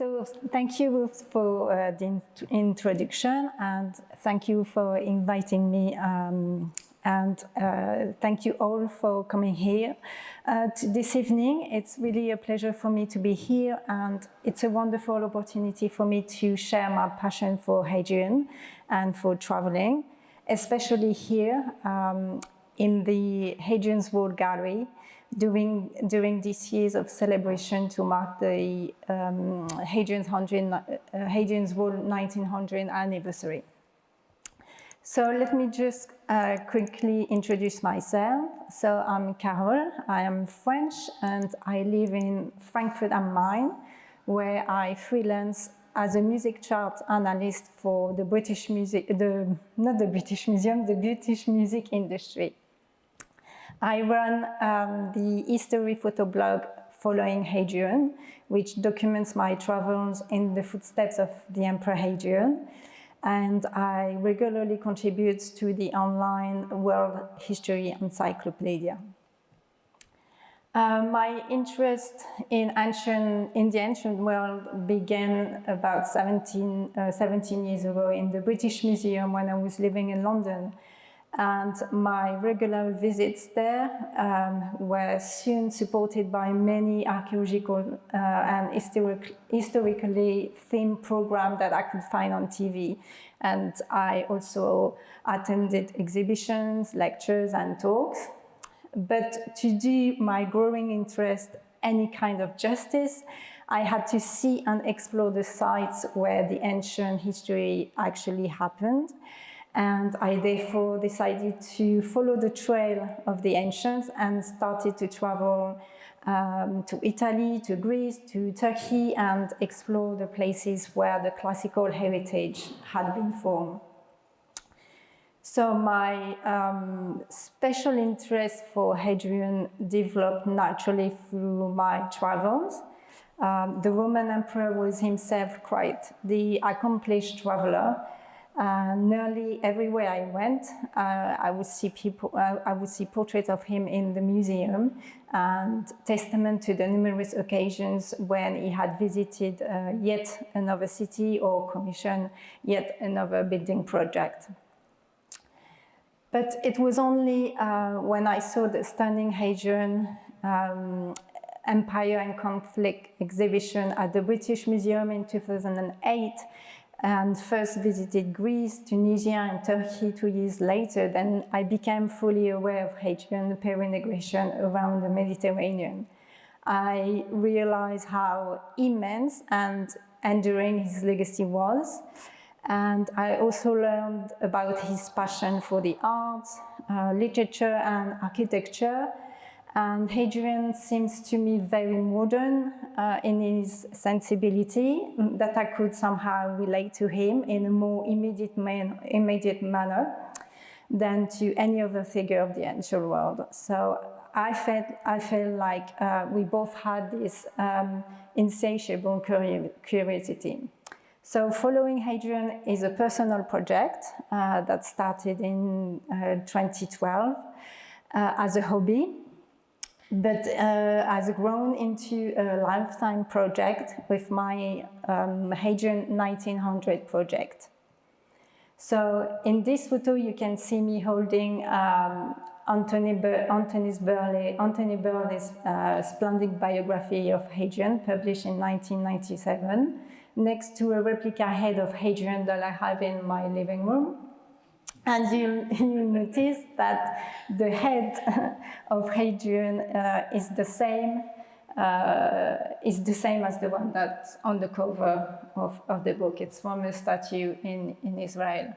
So thank you for the introduction, and thank you for inviting me, and thank you all for coming here this evening. It's really a pleasure for me to be here, and it's a wonderful opportunity for me to share my passion for Hadrian and for traveling, especially here in the Hadrian's Wall Gallery, during these years of celebration to mark the Hadrian's Wall 1900 anniversary. So let me just quickly introduce myself. So I'm Carole, I am French, and I live in Frankfurt am Main, where I freelance as a music chart analyst for the British music, not the British Museum, the British music industry. I run the history photo blog Following Hadrian, which documents my travels in the footsteps of the Emperor Hadrian, and I regularly contribute to the online World History Encyclopedia. My interest in the ancient world began about 17 years ago in the British Museum when I was living in London. And my regular visits there were soon supported by many archaeological and historically themed programs that I could find on TV. And I also attended exhibitions, lectures, and talks. But to do my growing interest any kind of justice, I had to see and explore the sites where the ancient history actually happened. And I therefore decided to follow the trail of the ancients and started to travel to Italy, to Greece, to Turkey, and explore the places where the classical heritage had been formed. So my special interest for Hadrian developed naturally through my travels. The Roman emperor was himself quite the accomplished traveler. Nearly everywhere I went, I would see portraits of him in the museum, and testament to the numerous occasions when he had visited yet another city or commissioned yet another building project. But it was only when I saw the stunning Hadrian Empire and Conflict exhibition at the British Museum in 2008, and first visited Greece, Tunisia, and Turkey 2 years later, then I became fully aware of Hadrian's peregrination around the Mediterranean. I realized how immense and enduring his legacy was, and I also learned about his passion for the arts, literature, and architecture. And Hadrian seems to me very modern in his sensibility, that I could somehow relate to him in a more immediate manner than to any other figure of the ancient world. So I felt like we both had this insatiable curiosity. So Following Hadrian is a personal project that started in 2012 as a hobby, but has grown into a lifetime project with my Hadrian 1900 project. So in this photo, you can see me holding Anthony Burley's splendid biography of Hadrian, published in 1997, next to a replica head of Hadrian that I have in my living room. And you'll notice that the head of Hadrian is the same as the one that's on the cover of the book. It's from a statue in Israel.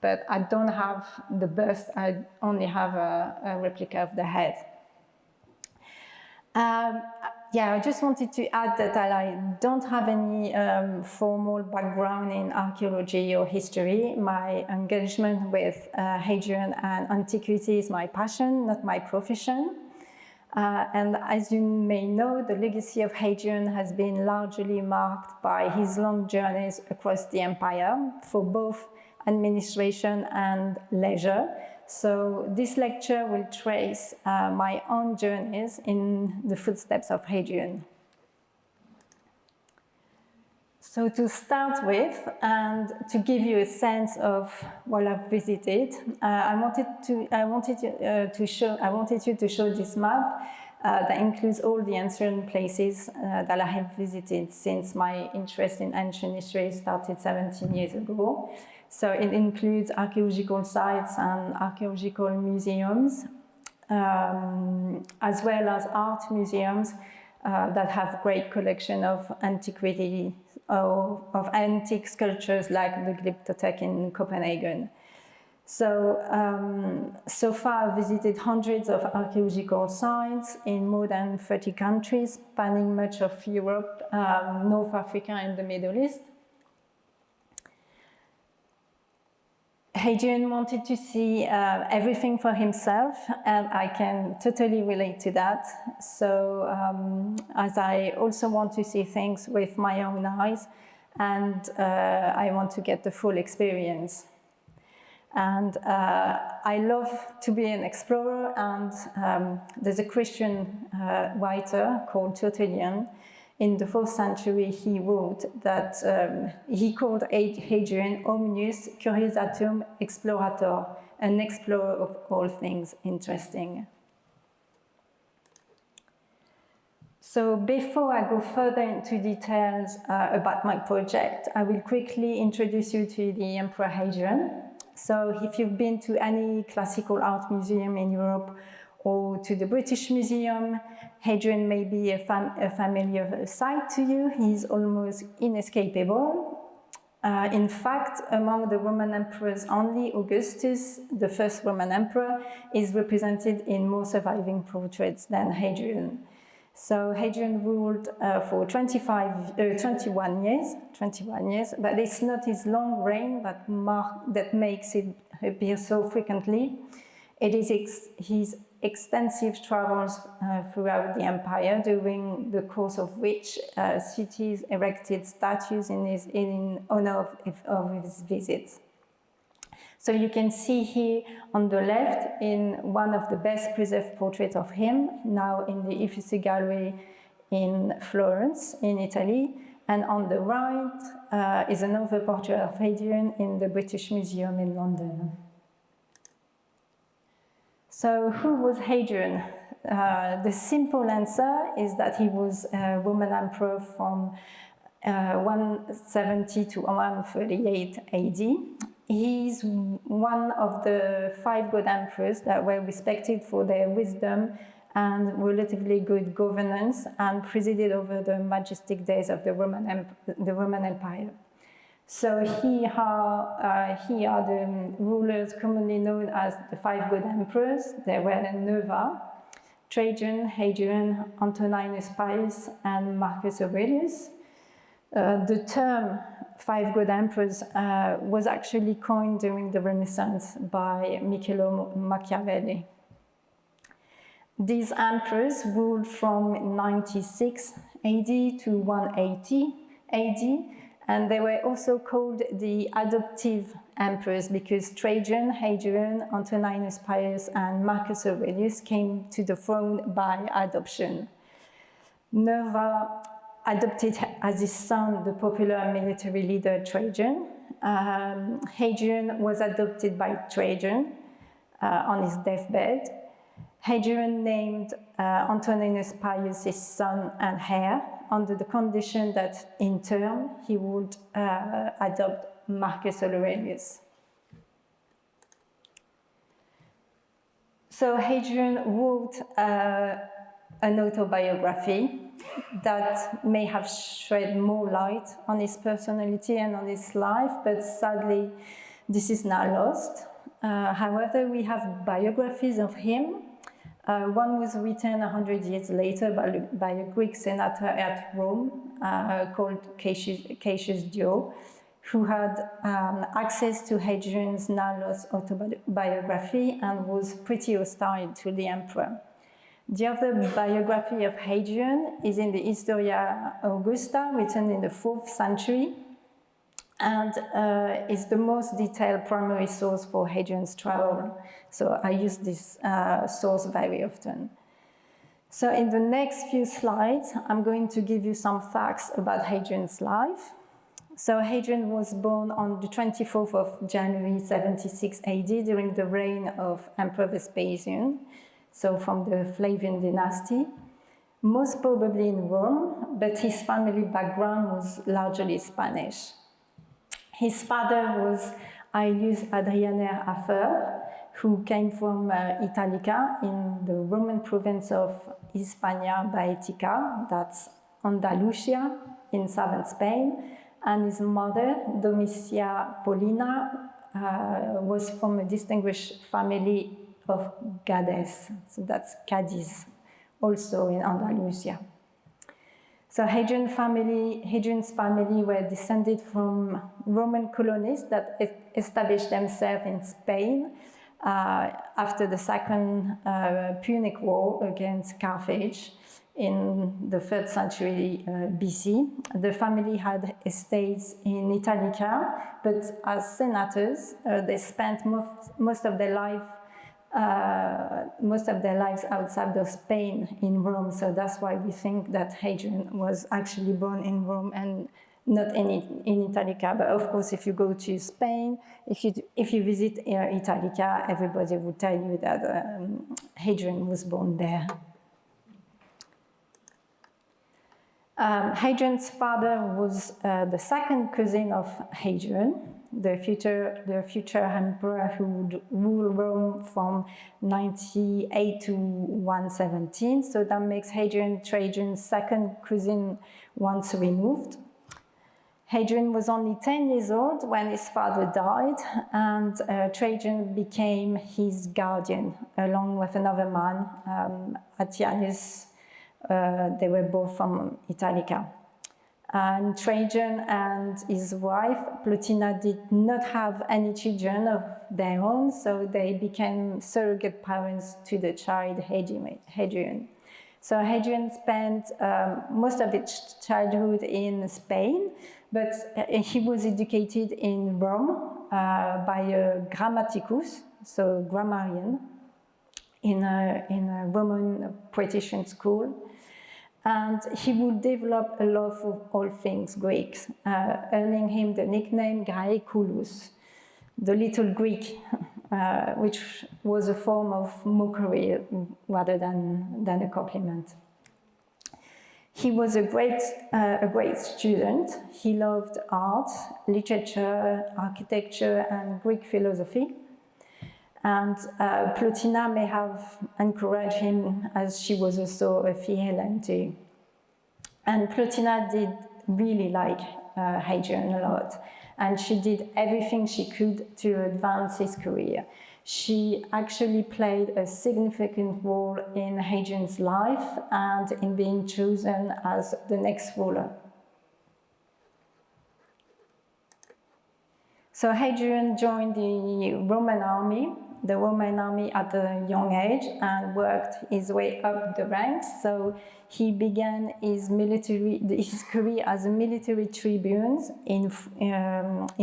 But I don't have the bust, I only have a replica of the head. I just wanted to add that I don't have any formal background in archaeology or history. My engagement with Hadrian and antiquity is my passion, not my profession. And as you may know, the legacy of Hadrian has been largely marked by his long journeys across the empire for both administration and leisure. So this lecture will trace my own journeys in the footsteps of Hadrian. So to start with, and to give you a sense of what I've visited, I wanted you to show this map that includes all the ancient places that I have visited since my interest in ancient history started 17 years ago. So it includes archaeological sites and archaeological museums, as well as art museums that have great collection of antiquity, of antique sculptures like the Glyptotek in Copenhagen. So, so far I've visited hundreds of archaeological sites in more than 30 countries, spanning much of Europe, North Africa and the Middle East. Hadrian wanted to see everything for himself, and I can totally relate to that. So, as I also want to see things with my own eyes, and I want to get the full experience. And I love to be an explorer, and there's a Christian writer called Tertullian. In the 4th century, he wrote that he called Hadrian Omnius Curiositatum Explorator, an explorer of all things interesting. So before I go further into details about my project, I will quickly introduce you to the Emperor Hadrian. So if you've been to any classical art museum in Europe or to the British Museum, Hadrian may be a familiar sight to you. He's almost inescapable. In fact, among the Roman emperors, only Augustus, the first Roman emperor, is represented in more surviving portraits than Hadrian. So Hadrian ruled for 21 years, but it's not his long reign that makes it appear so frequently. It is his extensive travels throughout the empire, during the course of which cities erected statues in honor of his visits. So you can see here on the left in one of the best preserved portraits of him, now in the Uffizi Gallery in Florence, in Italy. And on the right is another portrait of Hadrian in the British Museum in London. So who was Hadrian? The simple answer is that he was a Roman emperor from 170 to 138 AD. He's one of the 5 good emperors that were respected for their wisdom and relatively good governance, and presided over the majestic days of the Roman Empire. So here are the rulers commonly known as the 5 good emperors. They were Nerva, Trajan, Hadrian, Antoninus Pius, and Marcus Aurelius. The term 5 good emperors was actually coined during the Renaissance by Niccolo Machiavelli. These emperors ruled from 96 AD to 180 AD, and they were also called the adoptive emperors because Trajan, Hadrian, Antoninus Pius, and Marcus Aurelius came to the throne by adoption. Nerva adopted as his son the popular military leader Trajan. Hadrian was adopted by Trajan on his deathbed. Hadrian named Antoninus Pius his son and heir, under the condition that in turn he would adopt Marcus Aurelius. So Hadrian wrote an autobiography that may have shed more light on his personality and on his life, but sadly this is now lost. However, we have biographies of him. One was written 100 years later by a Greek senator at Rome called Cassius Dio, who had access to Hadrian's now lost autobiography and was pretty hostile to the emperor. The other biography of Hadrian is in the Historia Augusta, written in the 4th century, and is the most detailed primary source for Hadrian's travel. So I use this source very often. So in the next few slides, I'm going to give you some facts about Hadrian's life. So Hadrian was born on the 24th of January 76 AD during the reign of Emperor Vespasian, so from the Flavian dynasty, most probably in Rome, but his family background was largely Spanish. His father was Aelius Hadrianer Afer, who came from Italica in the Roman province of Hispania Baetica, that's Andalusia in southern Spain, and his mother, Domitia Paulina, was from a distinguished family of Gades, so that's Cadiz, also in Andalusia. So Hadrian's family were descended from Roman colonists that established themselves in Spain after the Second Punic War against Carthage in the 3rd century BC. The family had estates in Italica, but as senators, they spent most of their lives outside of Spain in Rome. So that's why we think that Hadrian was actually born in Rome and not in Italica. But of course, if you go to Spain, if you visit Italica, everybody will tell you that Hadrian was born there. Hadrian's father was the second cousin of Hadrian, the future emperor who would rule Rome from 98 to 117. So that makes Hadrian Trajan's second cousin once removed. Hadrian was only 10 years old when his father died, and Trajan became his guardian along with another man, Attianus. They were both from Italica. And Trajan and his wife, Plotina, did not have any children of their own, so they became surrogate parents to the child Hadrian. So Hadrian spent most of his childhood in Spain, but he was educated in Rome by a grammaticus, so grammarian, in a Roman patrician school. And he would develop a love for all things Greek, earning him the nickname Graeculus, the little Greek, which was a form of mockery rather than a compliment. He was a great student. He loved art, literature, architecture, and Greek philosophy. And Plotina may have encouraged him, as she was also a Hellen too. And Plotina did really like Hadrian a lot, and she did everything she could to advance his career. She actually played a significant role in Hadrian's life and in being chosen as the next ruler. So Hadrian joined the Roman army at a young age and worked his way up the ranks. So he began his career as a military tribune in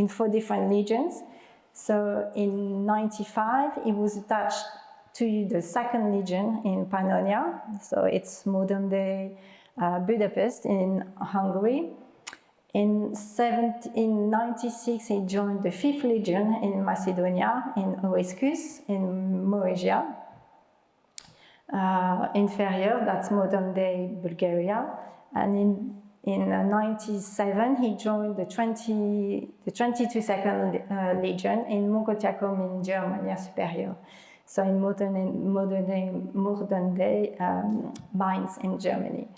4 different legions. So in 95, he was attached to the 2nd Legion in Pannonia. So it's modern-day Budapest in Hungary. In 96, he joined the 5th Legion in Macedonia, in Oescus, in Moesia Inferior, that's modern-day Bulgaria. And in 97, he joined the 22nd Legion in Mogontiacum in Germania Superior, so in modern-day Mainz in Germany.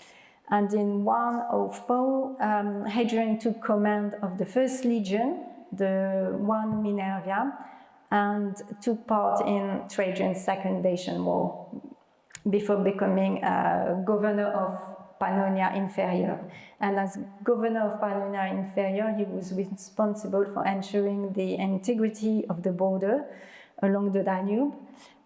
And in 104, Hadrian took command of the 1st Legion, the 1 Minervia, and took part in Trajan's Second Dacian War before becoming governor of Pannonia Inferior. And as governor of Pannonia Inferior, he was responsible for ensuring the integrity of the border along the Danube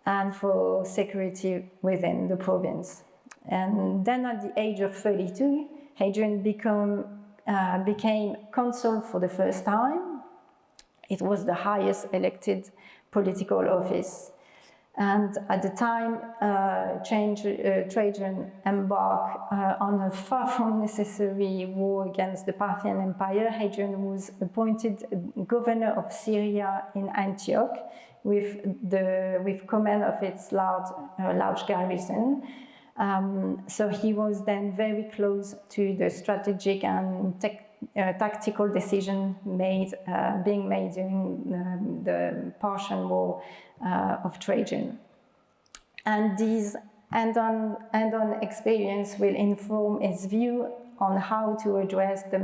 and for security within the province. And then at the age of 32, Hadrian became consul for the first time. It was the highest elected political office. And at the time, Trajan embarked on a far from necessary war against the Parthian Empire. Hadrian was appointed governor of Syria in Antioch with command of its large garrison. So he was then very close to the strategic and tactical decision being made during the Parthian War of Trajan. And this hand-on experience will inform his view on how to address the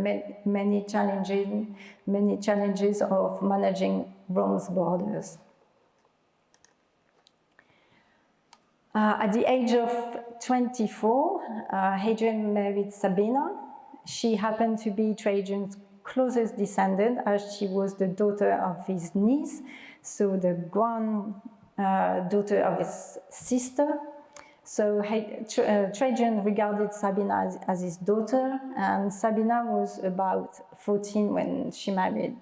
many challenges of managing Rome's borders. At the age of 24, Hadrian married Sabina. She happened to be Trajan's closest descendant, as she was the daughter of his niece, so the granddaughter of his sister. So Trajan regarded Sabina as his daughter, and Sabina was about 14 when she married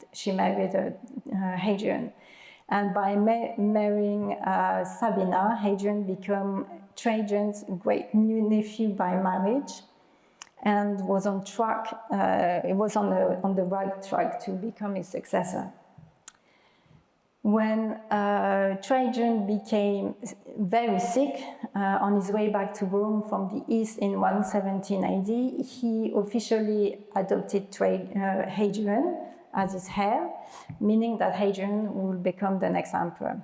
Hadrian. And by marrying Sabina, Hadrian became Trajan's great new nephew by marriage, and was on track. It was on the right track to become his successor. When Trajan became very sick on his way back to Rome from the east in 117 AD, he officially adopted Hadrian as his heir, meaning that Hadrian would become the next emperor.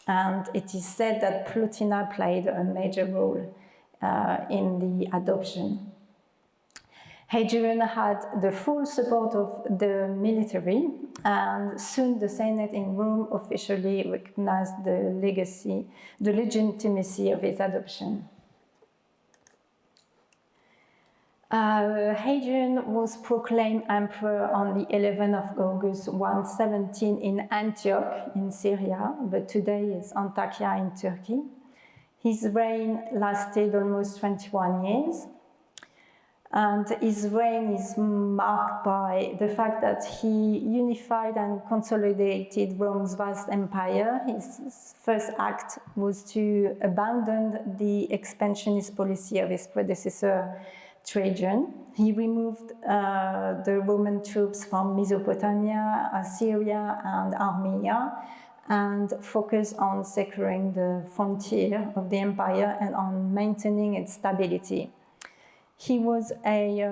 And it is said that Plotina played a major role in the adoption. Hadrian had the full support of the military, and soon the Senate in Rome officially recognized the legitimacy of his adoption. Hadrian was proclaimed emperor on the 11th of August 117 in Antioch in Syria, but today it's Antakya in Turkey. His reign lasted almost 21 years. And his reign is marked by the fact that he unified and consolidated Rome's vast empire. His first act was to abandon the expansionist policy of his predecessor, Trajan. He removed the Roman troops from Mesopotamia, Assyria, and Armenia, and focused on securing the frontier of the empire and on maintaining its stability. He was a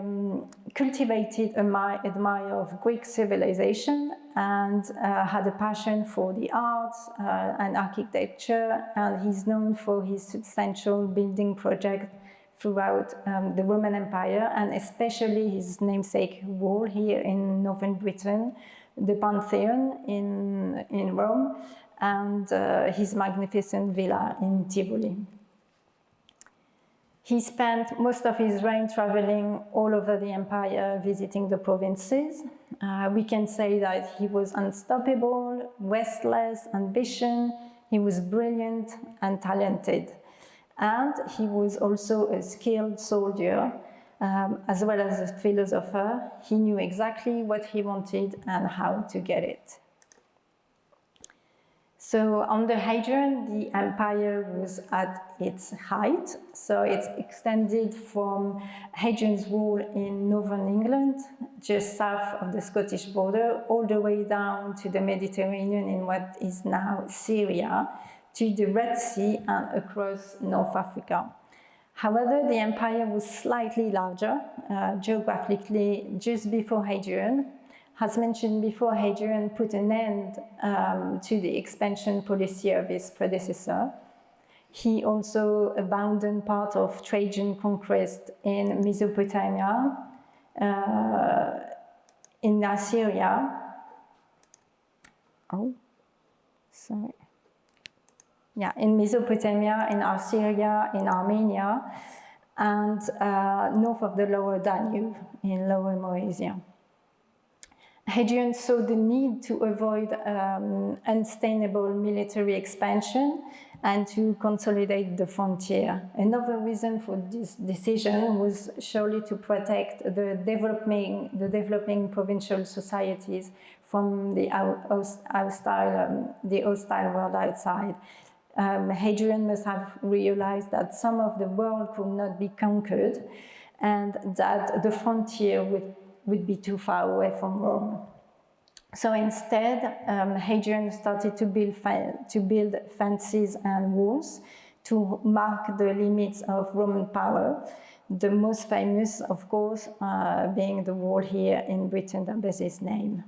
cultivated admirer of Greek civilization and had a passion for the arts and architecture, and he's known for his substantial building projects throughout the Roman Empire, and especially his namesake wall here in northern Britain, the Pantheon in Rome, and his magnificent villa in Tivoli. He spent most of his reign traveling all over the empire, visiting the provinces. We can say that he was unstoppable, restless, ambitious. He was brilliant and talented. And he was also a skilled soldier, as well as a philosopher. He knew exactly what he wanted and how to get it. So under Hadrian, the empire was at its height. So it's extended from Hadrian's Wall in northern England, just south of the Scottish border, all the way down to the Mediterranean in what is now Syria, to the Red Sea and across North Africa. However, the empire was slightly larger geographically just before Hadrian. As mentioned before, Hadrian put an end to the expansion policy of his predecessor. He also abandoned part of Trajan conquest in Mesopotamia, in Assyria. In Mesopotamia, in Assyria, in Armenia, and north of the lower Danube, in Lower Moesia. Hadrian saw the need to avoid unsustainable military expansion and to consolidate the frontier. Another reason for this decision was surely to protect the developing provincial societies from the hostile world outside. Hadrian must have realized that some of the world could not be conquered and that the frontier would be too far away from Rome. So instead, Hadrian started to build fences and walls to mark the limits of Roman power. The most famous, of course, being the wall here in Britain that bears his name.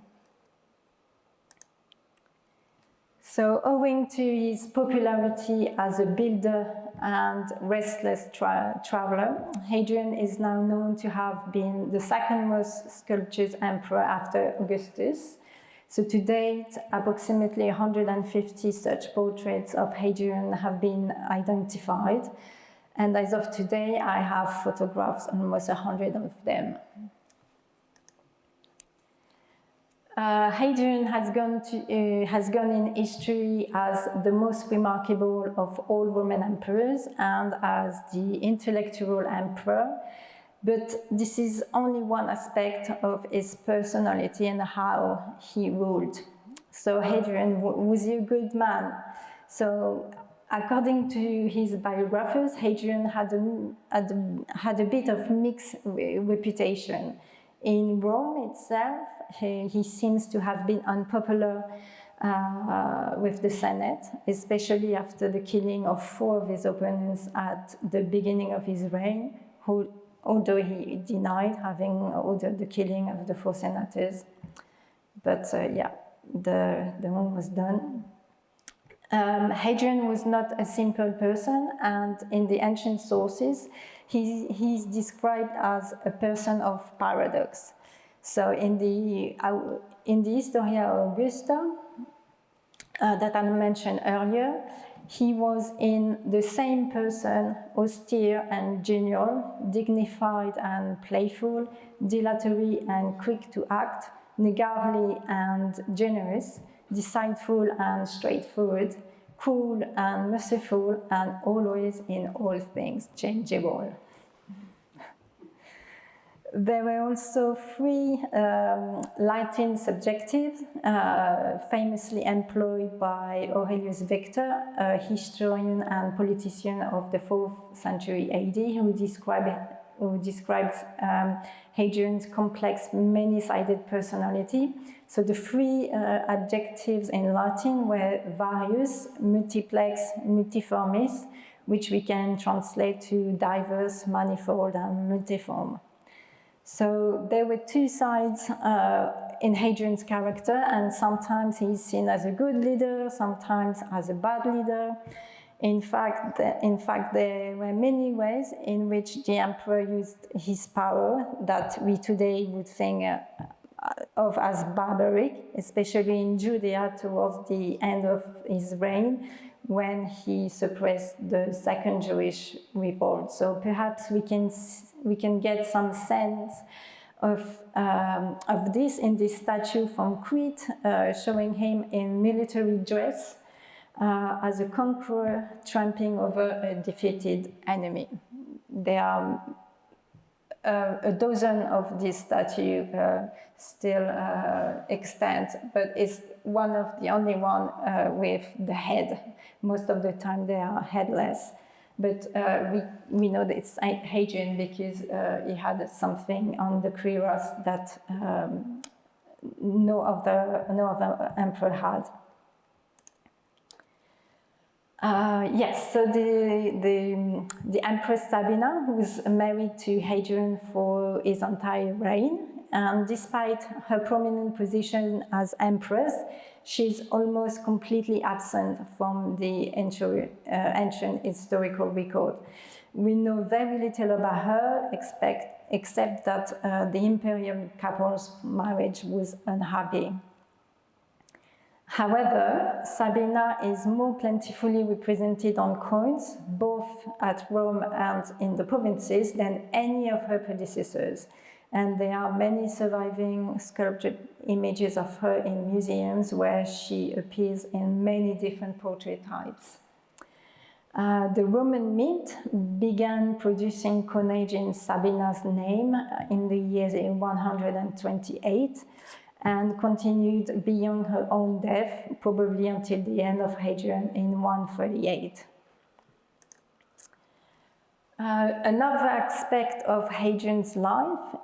So owing to his popularity as a builder and restless traveler, Hadrian is now known to have been the second most sculptured emperor after Augustus. So to date, approximately 150 such portraits of Hadrian have been identified. And as of today, I have photographed almost 100 of them. Hadrian has gone in history as the most remarkable of all Roman emperors and as the intellectual emperor. But this is only one aspect of his personality and how he ruled. So Hadrian, was he a good man? So according to his biographers, Hadrian had a bit of mixed reputation. In Rome itself, he seems to have been unpopular with the Senate, especially after the killing of 4 of his opponents at the beginning of his reign, although he denied having ordered the killing of the 4 senators. But yeah, the one was done. Hadrian was not a simple person, and in the ancient sources, he's described as a person of paradox. So in the Historia Augusta that I mentioned earlier, he was in the same person, austere and genial, dignified and playful, dilatory and quick to act, niggardly and generous, deceitful and straightforward, cool and merciful, and always in all things changeable. There were also 3 Latin subjectives famously employed by Aurelius Victor, a historian and politician of the 4th century AD, who describes Hadrian's complex, many-sided personality. So the 3 adjectives in Latin were varius, multiplex, multiformis, which we can translate to diverse, manifold, and multiform. So there were 2 sides in Hadrian's character, and sometimes he's seen as a good leader, sometimes as a bad leader. In fact, there were many ways in which the emperor used his power that we today would think of as barbaric, especially in Judea towards the end of his reign, when he suppressed the second Jewish revolt. So perhaps we can get some sense of this in this statue from Crete, showing him in military dress as a conqueror tramping over a defeated enemy. There are a dozen of these statues still extant, but it's one of the only one with the head. Most of the time they are headless. But we know that it's Hadrian because he had something on the cuirass that no other emperor had. Yes, so the Empress Sabina was married to Hadrian for his entire reign, and despite her prominent position as empress, she's almost completely absent from the ancient historical record. We know very little about her, except that the imperial couple's marriage was unhappy. However, Sabina is more plentifully represented on coins, both at Rome and in the provinces, than any of her predecessors. And there are many surviving sculptured images of her in museums where she appears in many different portrait types. The Roman Mint began producing coinage in Sabina's name in the year 128, and continued beyond her own death, probably until the end of Hadrian in 138. Another aspect of Hadrian's life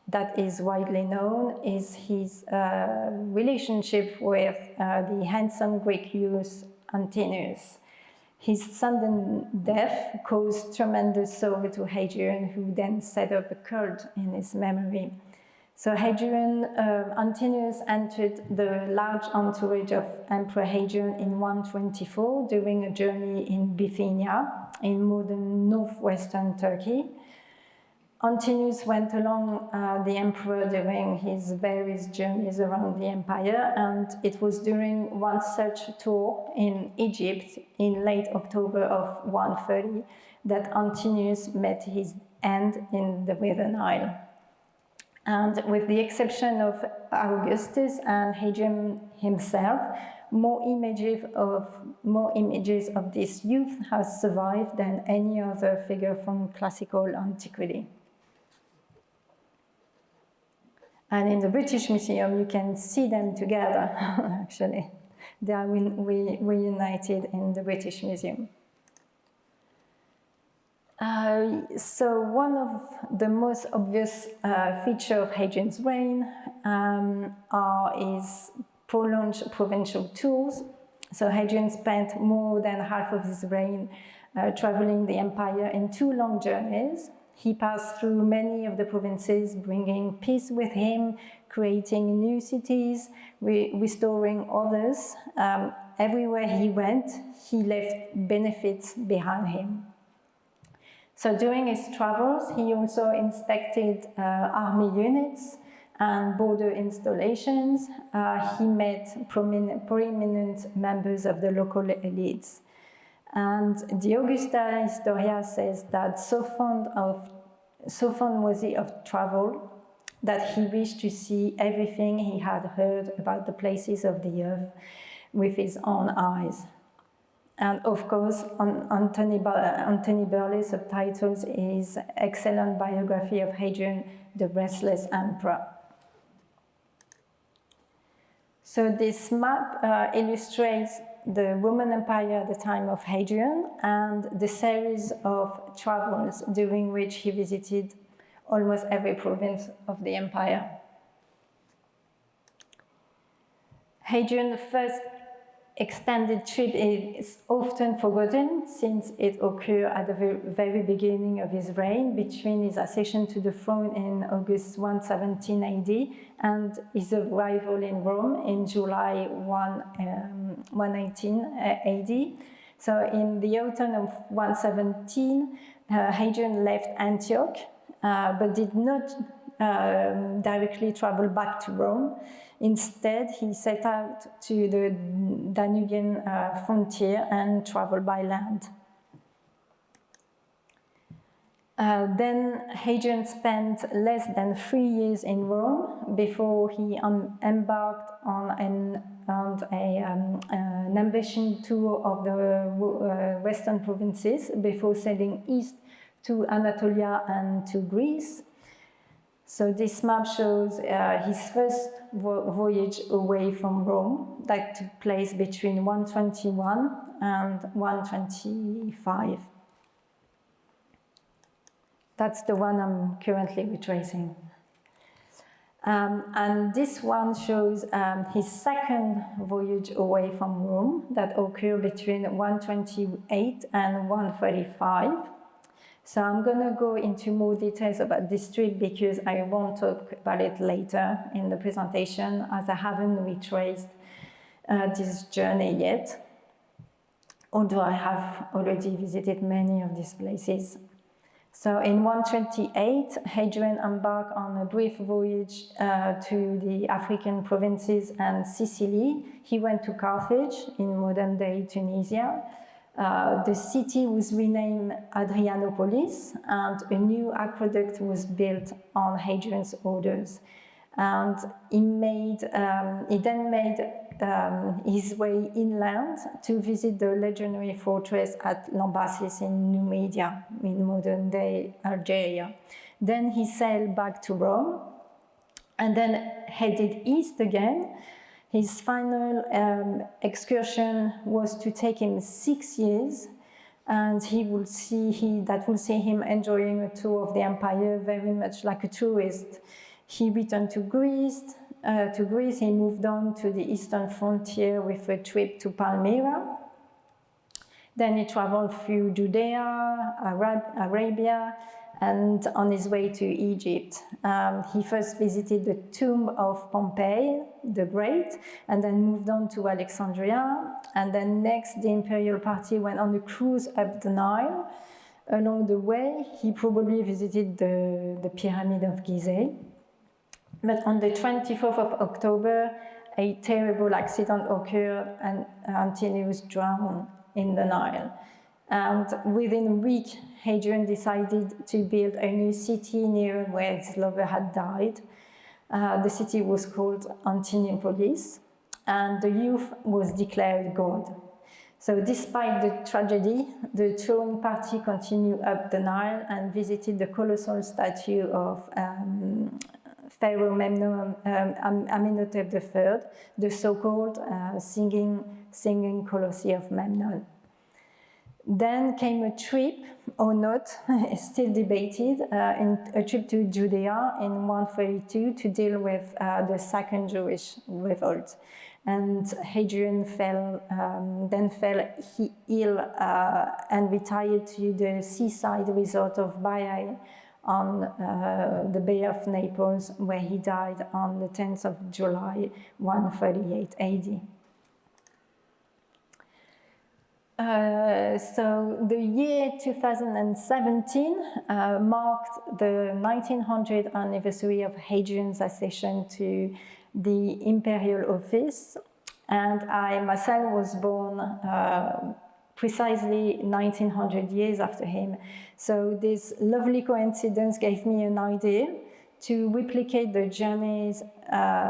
that is widely known is his relationship with the handsome Greek youth Antinous. His sudden death caused tremendous sorrow to Hadrian, who then set up a cult in his memory. So Antinous entered the large entourage of Emperor Hadrian in 124 during a journey in Bithynia, in modern northwestern Turkey. Antinous went along the emperor during his various journeys around the empire, and it was during one such tour in Egypt in late October of 130 that Antinous met his end in the River Nile. And with the exception of Augustus and Hadrian himself, more images of this youth has survived than any other figure from classical antiquity. And in the British Museum, you can see them together, actually. They are reunited in the British Museum. So one of the most obvious features of Hadrian's reign is prolonged provincial tours. So Hadrian spent more than half of his reign traveling the empire in 2 long journeys. He passed through many of the provinces, bringing peace with him, creating new cities, restoring others. Everywhere he went, he left benefits behind him. So during his travels, he also inspected army units and border installations. He met prominent members of the local elites. And the Augusta Historia says that so fond was he of travel that he wished to see everything he had heard about the places of the earth with his own eyes. And of course, Anthony Burley's subtitles is excellent biography of Hadrian, the Restless Emperor. So this map illustrates the Roman Empire at the time of Hadrian and the series of travels during which he visited almost every province of the empire. Hadrian's first extended trip is often forgotten since it occurred at the very beginning of his reign, between his accession to the throne in August 117 AD and his arrival in Rome in July 118 AD. So in the autumn of 117, Hadrian left Antioch, but did not directly travel back to Rome. Instead, he set out to the Danubian frontier and traveled by land. Then Hadrian spent less than 3 years in Rome before he embarked on an ambition tour of the western provinces before sailing east to Anatolia and to Greece. So this map shows his first voyage away from Rome that took place between 121 and 125. That's the one I'm currently retracing. And this one shows his second voyage away from Rome that occurred between 128 and 135. So I'm going to go into more details about this trip because I won't talk about it later in the presentation, as I haven't retraced this journey yet, although I have already visited many of these places. So in 128, Hadrian embarked on a brief voyage to the African provinces and Sicily. He went to Carthage in modern-day Tunisia. The city was renamed Adrianopolis, and a new aqueduct was built on Hadrian's orders. And he then made his way inland to visit the legendary fortress at Lambasis in Numidia, in modern-day Algeria. Then he sailed back to Rome, and then headed east again. His final excursion was to take him 6 years, and that will see him enjoying a tour of the empire very much like a tourist. He returned to Greece. He moved on to the eastern frontier with a trip to Palmyra. Then he traveled through Judea, Arabia, and on his way to Egypt. He first visited the tomb of Pompey the Great, and then moved on to Alexandria. And then next, the imperial party went on a cruise up the Nile. Along the way, he probably visited the Pyramid of Gizeh. But on the 24th of October, a terrible accident occurred until he was drowned in the Nile. And within a week, Hadrian decided to build a new city near where his lover had died. The city was called Antinopolis, and the youth was declared god. So despite the tragedy, the touring party continued up the Nile and visited the colossal statue of Pharaoh Amenhotep III, the so-called singing Colossi of Memnon. Then came a trip, or not, still debated, a trip to Judea in 132 to deal with the second Jewish revolt. And Hadrian fell ill and retired to the seaside resort of Baiae on the Bay of Naples, where he died on the 10th of July, 138 AD. So the year 2017 marked the 1900th anniversary of Hadrian's accession to the imperial office, and I myself was born precisely 1900 years after him. So this lovely coincidence gave me an idea to replicate the journeys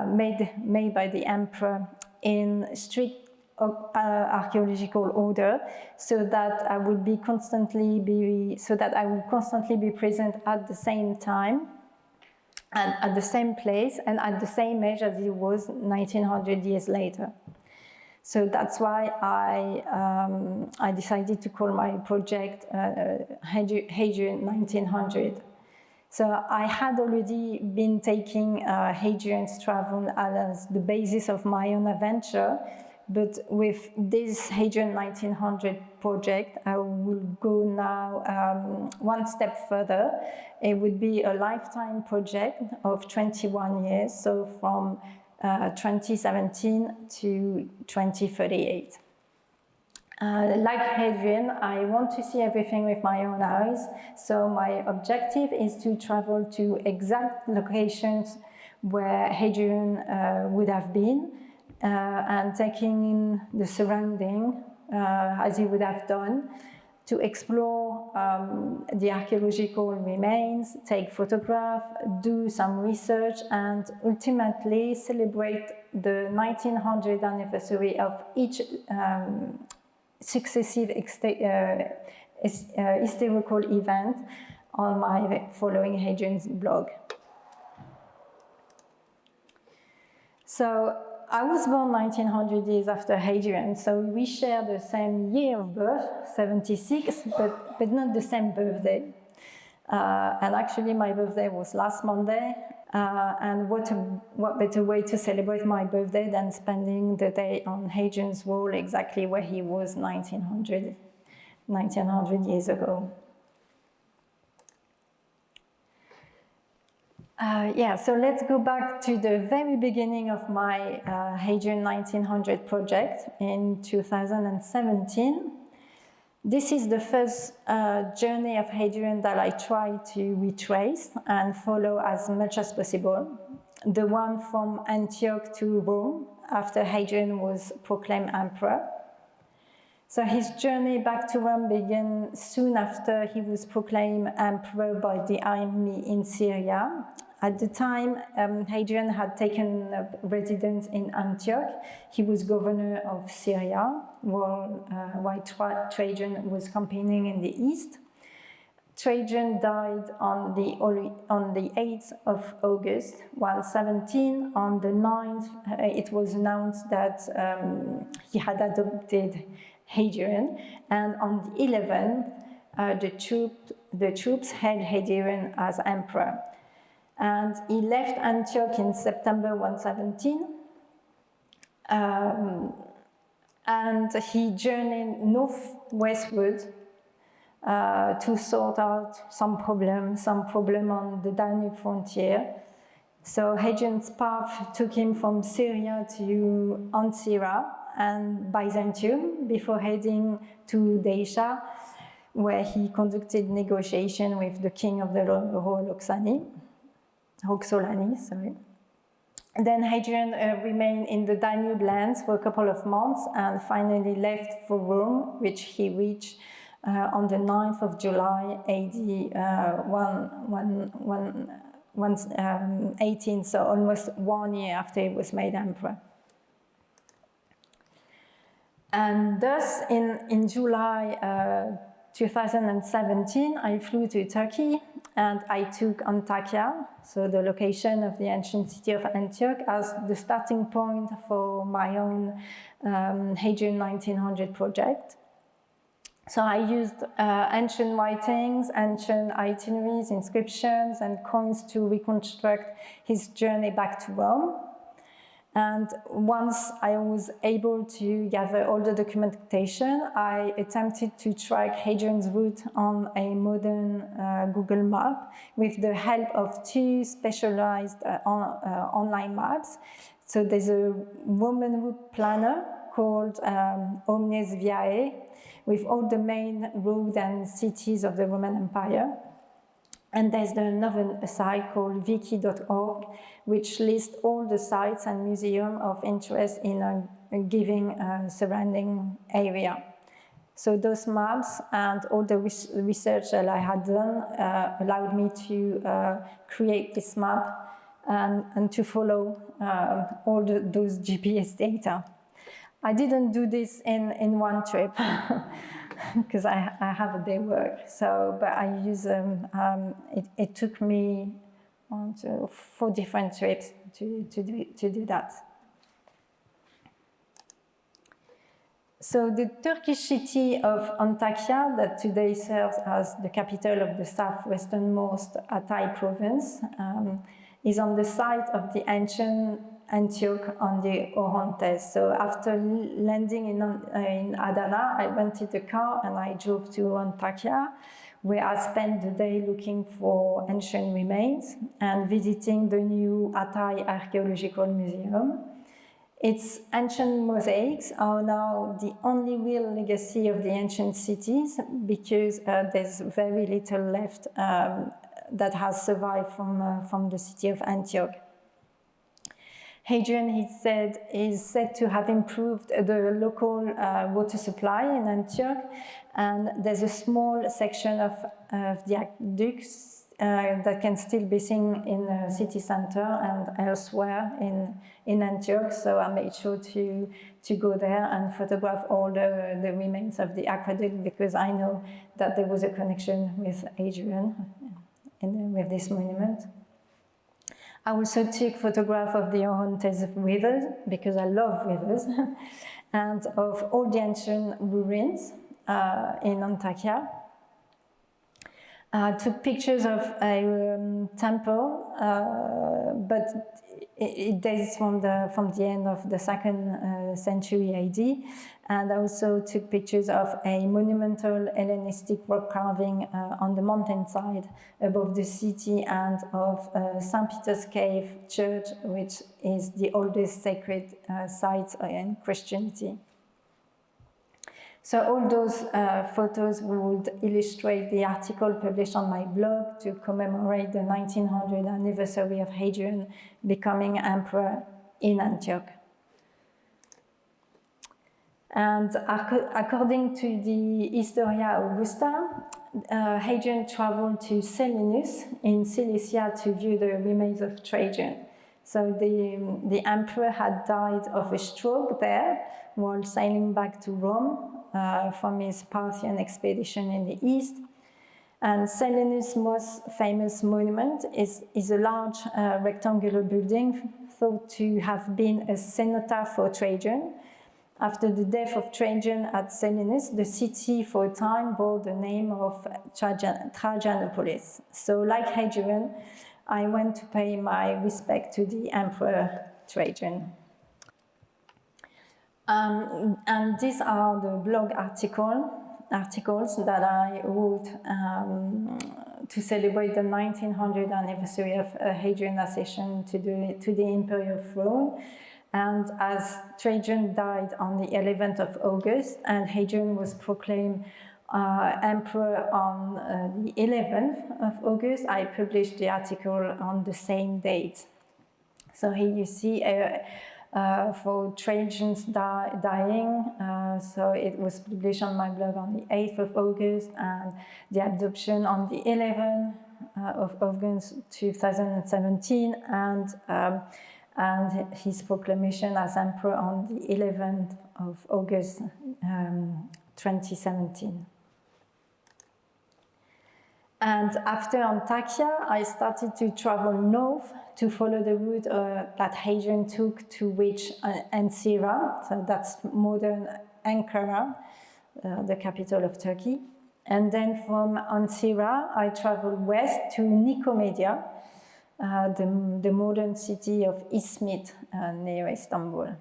made by the emperor in strict archaeological order, so that I would constantly be present at the same time and at the same place and at the same age as he was 1900 years later. So that's why I decided to call my project Hadrian 1900. So I had already been taking Hadrian's travel as the basis of my own adventure, but with this Hadrian 1900 project, I will go now one step further. It would be a lifetime project of 21 years, so from 2017 to 2038. Like Hadrian, I want to see everything with my own eyes, so my objective is to travel to exact locations where Hadrian would have been, and taking in the surrounding as he would have done, to explore the archaeological remains, take photographs, do some research, and ultimately celebrate the 1900th anniversary of each successive historical event on my following Hadrian's blog. So I was born 1900 years after Hadrian, so we share the same year of birth, 76, but not the same birthday. And actually my birthday was last Monday, and what better way to celebrate my birthday than spending the day on Hadrian's Wall, exactly where he was 1900 years ago. So let's go back to the very beginning of my Hadrian 1900 project in 2017. This is the first journey of Hadrian that I try to retrace and follow as much as possible. The one from Antioch to Rome, after Hadrian was proclaimed emperor. So his journey back to Rome began soon after he was proclaimed emperor by the army in Syria. At the time, Hadrian had taken up residence in Antioch. He was governor of Syria, while Trajan was campaigning in the east. Trajan died on the 8th of August, 117. On the 9th, it was announced that he had adopted Hadrian, and on the 11th, the troops held Hadrian as emperor. And he left Antioch in September 117, and he journeyed northwestward to sort out some problem on the Danube frontier. So Hadrian's path took him from Syria to Ancyra and Byzantium before heading to Dacia, where he conducted negotiation with the king of the Roxolani. Then Hadrian remained in the Danube lands for a couple of months and finally left for Rome, which he reached on the 9th of July, AD 118, so almost 1 year after he was made emperor. And thus, in July 2017, I flew to Turkey and I took Antakya, so the location of the ancient city of Antioch, as the starting point for my own Hadrian 1900 project. So I used ancient writings, ancient itineraries, inscriptions, and coins to reconstruct his journey back to Rome. And once I was able to gather all the documentation, I attempted to track Hadrian's route on a modern Google map with the help of two specialized online maps. So there's a Roman route planner called Omnes Viae, with all the main roads and cities of the Roman Empire. And there's another site called wiki.org, which lists all the sites and museums of interest in a given surrounding area. So those maps and all the research that I had done allowed me to create this map and to follow all those GPS data. I didn't do this in one trip because I have a day work. So, but I use it took me 4 different trips to do that. So the Turkish city of Antakya, that today serves as the capital of the southwesternmost Hatay province, is on the site of the ancient Antioch on the Orontes. So after landing in Adana, I rented a car and I drove to Antakya, where I spent the day looking for ancient remains and visiting the new Hatay Archaeological Museum. Its ancient mosaics are now the only real legacy of the ancient cities, because there's very little left that has survived from the city of Antioch. Hadrian, is said to have improved the local water supply in Antioch, and there's a small section of the aqueducts that can still be seen in the city center and elsewhere in Antioch. So I made sure to go there and photograph all the remains of the aqueduct, because I know that there was a connection with Hadrian with this monument. I also took photographs of the Orontes River, because I love rivers, and of all the ancient ruins in Antakya. I took pictures of a temple, but it dates from the end of the 2nd century AD. And I also took pictures of a monumental Hellenistic rock carving on the mountainside above the city, and of St. Peter's Cave Church, which is the oldest sacred site in Christianity. So all those photos would illustrate the article published on my blog to commemorate the 1900th anniversary of Hadrian becoming emperor in Antioch. And according to the Historia Augusta, Hadrian traveled to Selinus in Cilicia to view the remains of Trajan. So the emperor had died of a stroke there while sailing back to Rome from his Parthian expedition in the east. And Selinus' most famous monument is a large rectangular building thought to have been a cenotaph for Trajan. After the death of Trajan at Selinus, the city for a time bore the name of Trajanopolis. So like Hadrian, I went to pay my respect to the Emperor Trajan. And these are the blog articles that I wrote to celebrate the 1900th anniversary of Hadrian's accession to the imperial throne. And as Trajan died on the 11th of August, and Hadrian was proclaimed emperor on the 11th of August, I published the article on the same date. So here you see for Trajan's dying, so it was published on my blog on the 8th of August, and the adoption on the 11th of August 2017, and his proclamation as emperor on the 11th of August 2017. And after Antakya, I started to travel north to follow the route that Hadrian took to reach Ankara, so that's modern Ankara, the capital of Turkey. And then from Ankara, I traveled west to Nicomedia, the modern city of Izmit near Istanbul.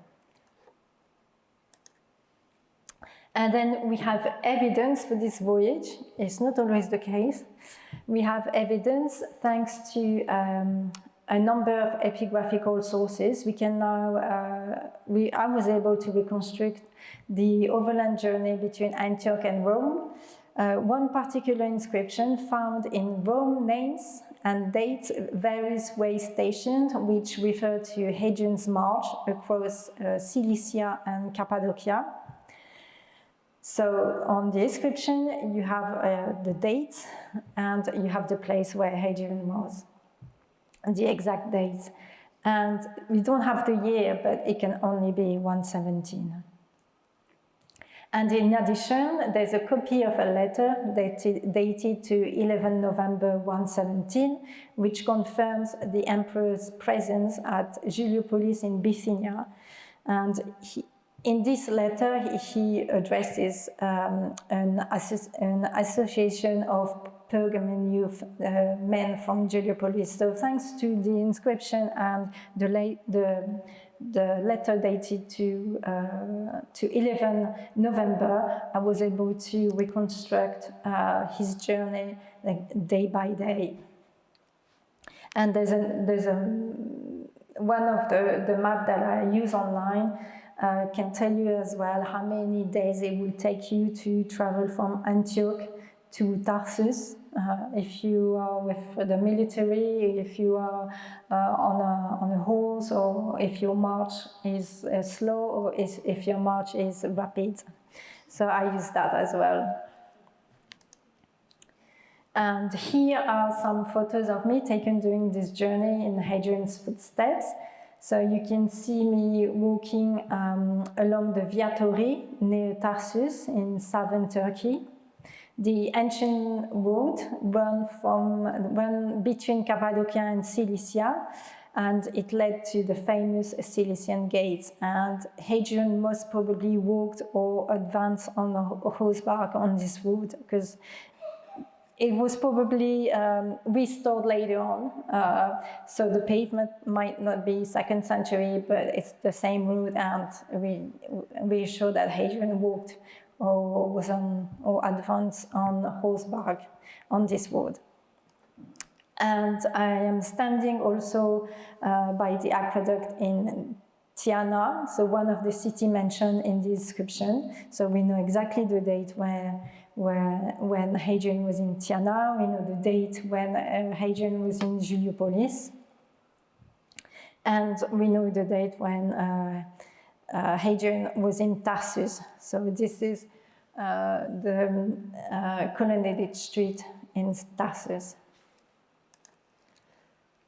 And then we have evidence for this voyage. It's not always the case. We have evidence thanks to a number of epigraphical sources. We can now, I was able to reconstruct the overland journey between Antioch and Rome. One particular inscription found in Rome names and dates various way stations which refer to Hadrian's march across Cilicia and Cappadocia. So on the inscription, you have the dates and you have the place where Hadrian was, the exact dates. And we don't have the year, but it can only be 117. And in addition, there's a copy of a letter dated to 11 November 117, which confirms the emperor's presence at Juliopolis in Bithynia. And in this letter, he addresses an association of Pergamon youth men from Juliopolis. So thanks to the inscription and the letter dated to 11 November, I was able to reconstruct his journey like day by day. And there's one of the map that I use online can tell you as well how many days it will take you to travel from Antioch to Tarsus. If you are with the military, if you are on a horse, or if your march is slow, or if your march is rapid. So I use that as well. And here are some photos of me taken during this journey in Hadrian's footsteps. So you can see me walking along the Via Tori near Tarsus in southern Turkey. The ancient road ran between Cappadocia and Cilicia, and it led to the famous Cilician Gates. And Hadrian most probably walked or advanced on a horseback on this road, because it was probably restored later on, so the pavement might not be 2nd century, but it's the same route, and we show that Hadrian walked or was on or advanced on horseback on this road. And I am standing also by the aqueduct in Tiana, so one of the city mentioned in the inscription. So we know exactly the date when Hadrian was in Tiana. We know the date when Hadrian was in Juliopolis. And we know the date when Hadrian was in Tarsus. So this is the colonnaded street in Tarsus.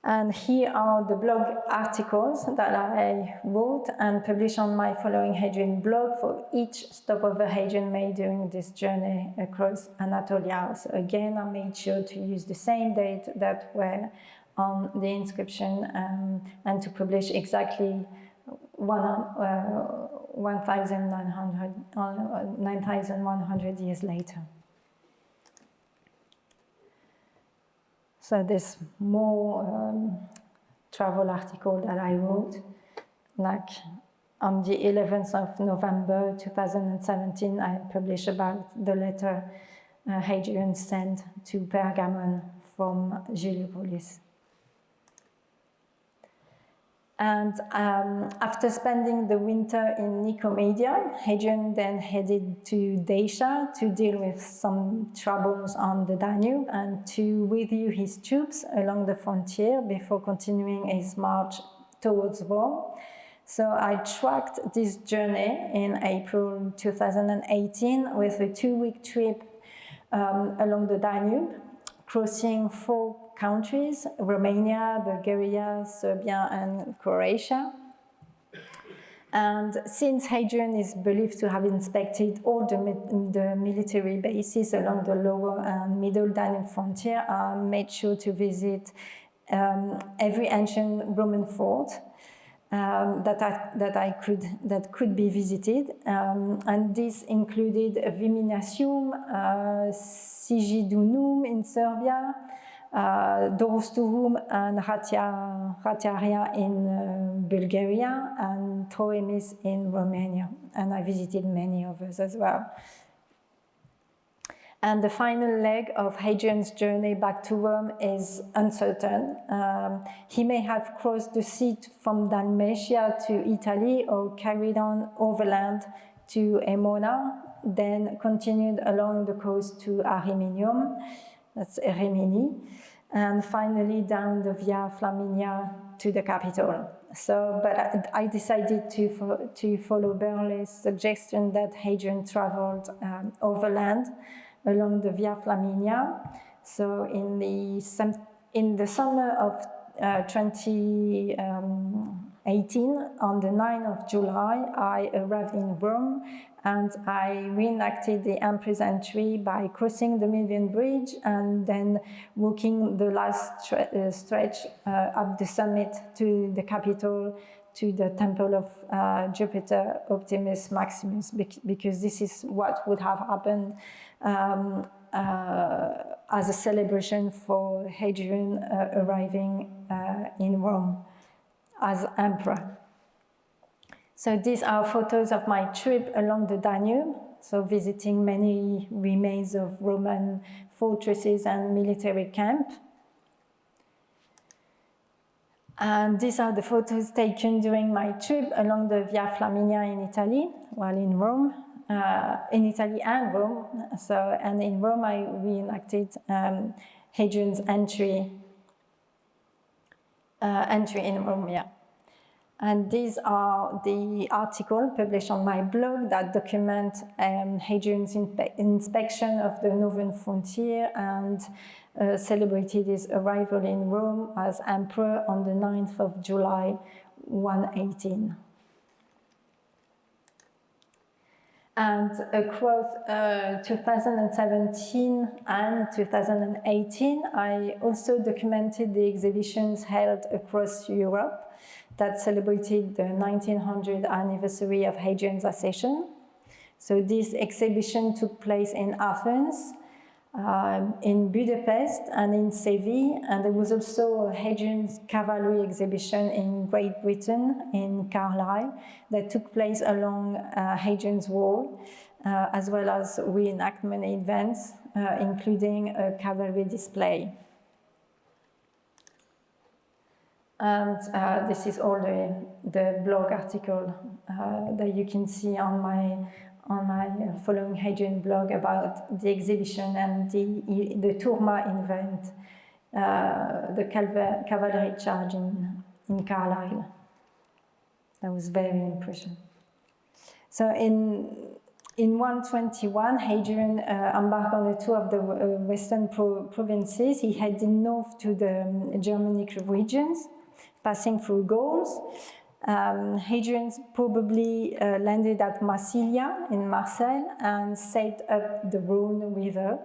And here are the blog articles that I wrote and published on my Following Hadrian blog for each stopover Hadrian made during this journey across Anatolia. So again, I made sure to use the same date that were on the inscription and to publish exactly 9,100 years later. So there's more travel article that I wrote, like on the 11th of November 2017, I published about the letter Hadrian sent to Pergamon from Heliopolis. And after spending the winter in Nicomedia, Hadrian then headed to Dacia to deal with some troubles on the Danube and to withdraw his troops along the frontier before continuing his march towards Rome. So I tracked this journey in April 2018 with a 2-week trip along the Danube, crossing 4 countries: Romania, Bulgaria, Serbia, and Croatia. And since Hadrian is believed to have inspected all the military bases along the lower and middle Danube frontier, I made sure to visit every ancient Roman fort that could be visited, and this included Viminacium, Sigidunum in Serbia, Dorosturum and Ratiaria in Bulgaria, and Troemis in Romania, and I visited many others as well. And the final leg of Hadrian's journey back to Rome is uncertain. He may have crossed the sea from Dalmatia to Italy or carried on overland to Emona, then continued along the coast to Ariminium, that's Rimini, and finally down the Via Flaminia to the capital. So, but I decided to follow Burley's suggestion that Hadrian traveled overland along the Via Flaminia. So in the summer of 2018, on the 9th of July, I arrived in Rome and I reenacted the Emperor's entry by crossing the Milvian Bridge and then walking the last stretch up the summit to the capital, to the temple of Jupiter Optimus Maximus, because this is what would have happened as a celebration for Hadrian arriving in Rome as emperor. So these are photos of my trip along the Danube, so visiting many remains of Roman fortresses and military camps. And these are the photos taken during my trip along the Via Flaminia in Italy, while in Rome, in Italy and Rome. So, and in Rome, I reenacted Hadrian's entry in Rome, yeah. And these are the articles published on my blog that document Hadrian's inspection of the northern frontier and celebrated his arrival in Rome as emperor on the 9th of July, 118. And across 2017 and 2018, I also documented the exhibitions held across Europe that celebrated the 1900th anniversary of Hadrian's accession. So this exhibition took place in Athens, in Budapest, and in Seville, and there was also a Hadrian's cavalry exhibition in Great Britain, in Carlisle, that took place along Hadrian's Wall, as well as reenactment events, including a cavalry display. And this is all the blog article that you can see on my Following Hadrian blog about the exhibition and the Turma event, the cavalry charge in Carlisle. That was very impressive. So In 121, Hadrian embarked on a tour of the western provinces. He headed north to the Germanic regions, passing through Gauls. Hadrian probably landed at Massilia in Marseille and sailed up the Rhone River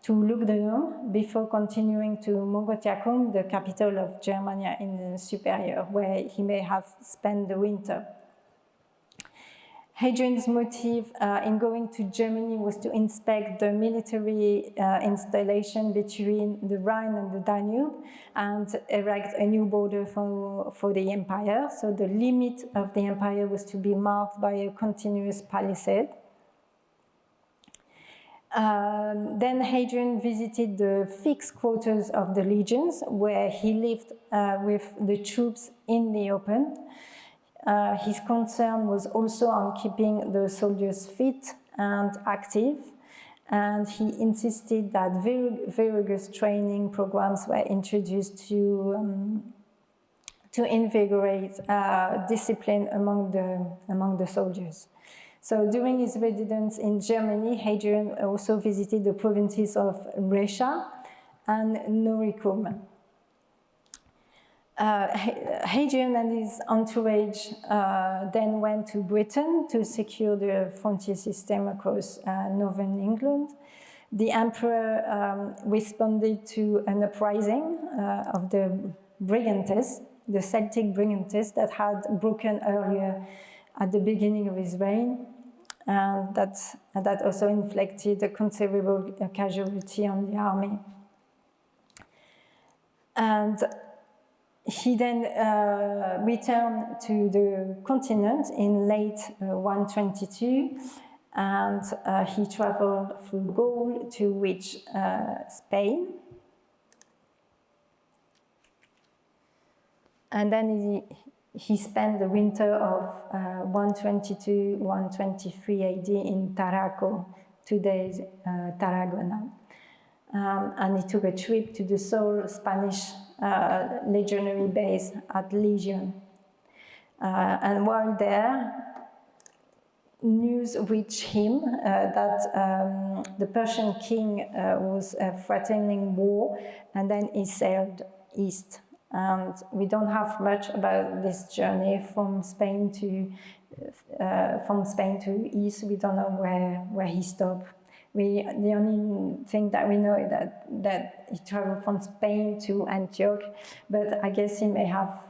to Lugdunum before continuing to Mogontiacum, the capital of Germania in the Superior, where he may have spent the winter. Hadrian's motive in going to Germany was to inspect the military installation between the Rhine and the Danube and erect a new border for the empire. So the limit of the empire was to be marked by a continuous palisade. Then Hadrian visited the fixed quarters of the legions, where he lived with the troops in the open. His concern was also on keeping the soldiers fit and active, and he insisted that very rigorous training programs were introduced to invigorate discipline among the soldiers. So during his residence in Germany, Hadrian also visited the provinces of Rhaetia and Noricum. Hadrian and his entourage then went to Britain to secure the frontier system across northern England. The emperor responded to an uprising of the Brigantes, the Celtic Brigantes that had broken earlier at the beginning of his reign, and that also inflicted a considerable casualty on the army. And he then returned to the continent in late 122, and he traveled through Gaul to reach Spain. And then he spent the winter of 122-123 AD in Tarraco, today's Tarragona. And he took a trip to the sole Spanish legionary base at Legion. And while there, news reached him that the Persian king was threatening war, and then he sailed east. And we don't have much about this journey from Spain to east. We don't know where he stopped. The only thing that we know is that he traveled from Spain to Antioch, but I guess he may have